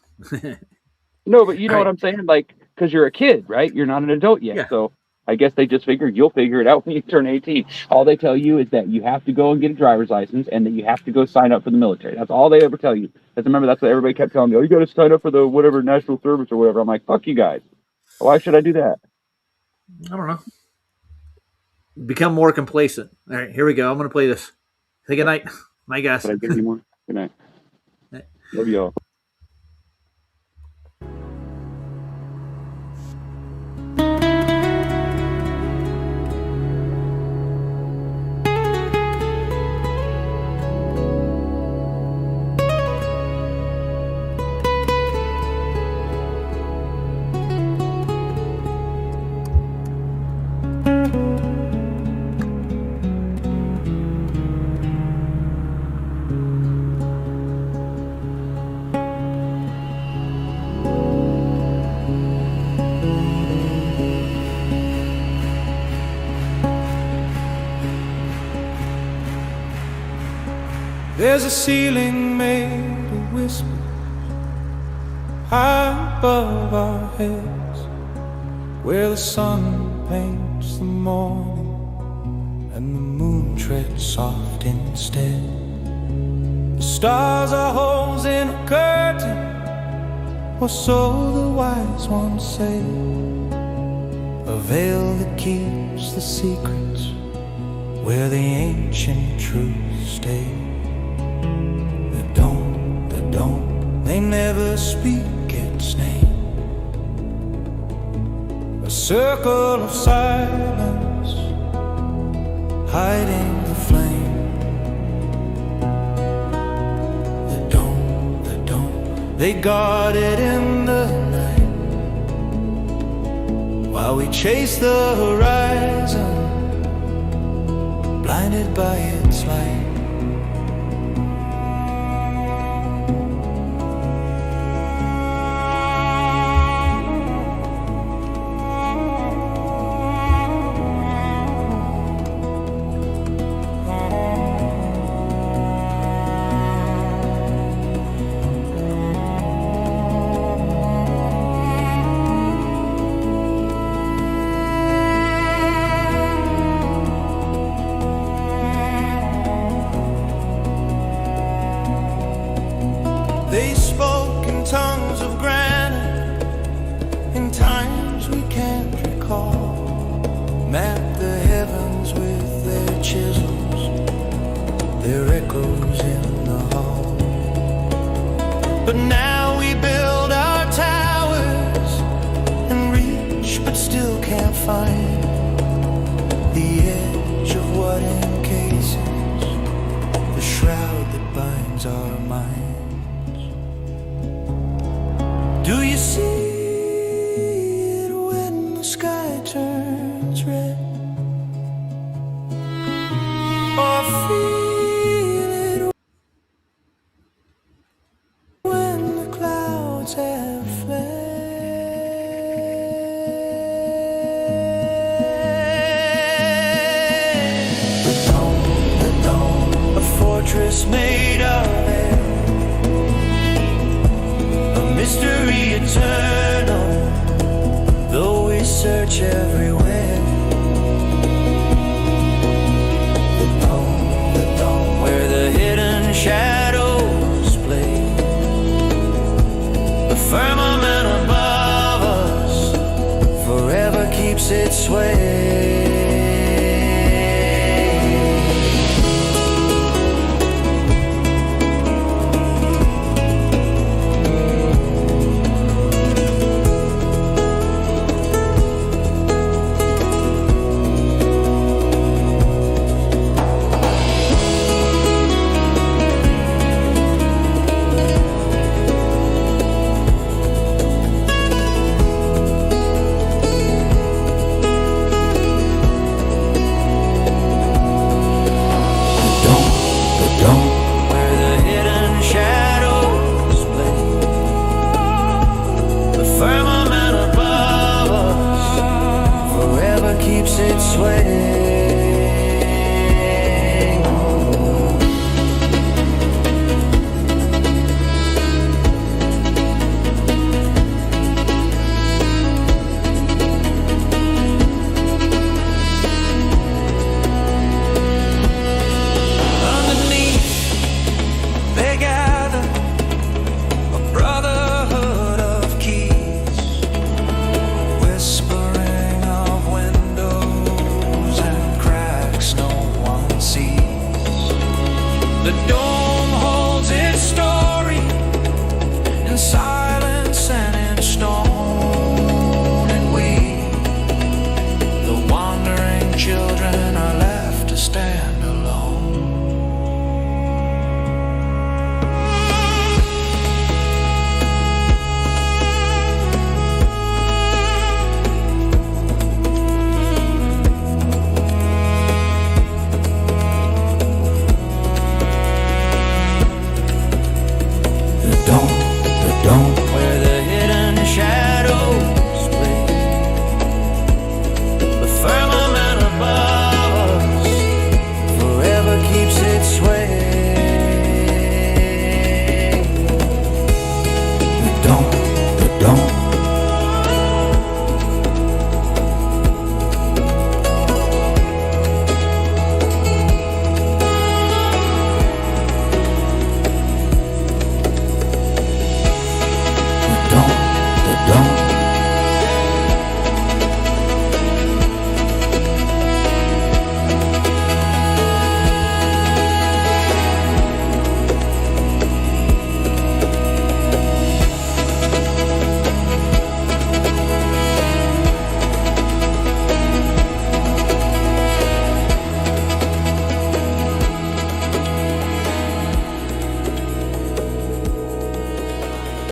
No, but you know what I'm saying? Like, because you're a kid, right? You're not an adult yet. Yeah. So I guess they just figured you'll figure it out when you turn 18. All they tell you is that you have to go and get a driver's license and that you have to go sign up for the military. That's all they ever tell you. Because remember, that's what everybody kept telling me. Oh, you got to sign up for the whatever national service or whatever. I'm like, fuck you guys. Why should I do that? I don't know. Become more complacent. All right, here we go. I'm going to play this. Say good night. Night, guys. Did I give you more? Good night. Love y'all. There's a ceiling made of whispers high above our heads, where the sun paints the morning and the moon treads soft instead. The stars are holes in a curtain, or so the wise ones say, a veil that keeps the secrets where the ancient truths stay. They never speak its name. A circle of silence hiding the flame. The dome, they guard it in the night, while we chase the horizon, blinded by its light. They spoke in tongues of granite, in times we can't recall, mapped the heavens with their chisels, their echoes in the hall. But now we build our towers and reach, but still can't find the edge of what encases the shroud that binds our minds. Do you see it when the sky turns red? Or feel it when the clouds have fled? The dome, a fortress made of air, mystery eternal, though we search everywhere. The dome, where the hidden shadows makes its way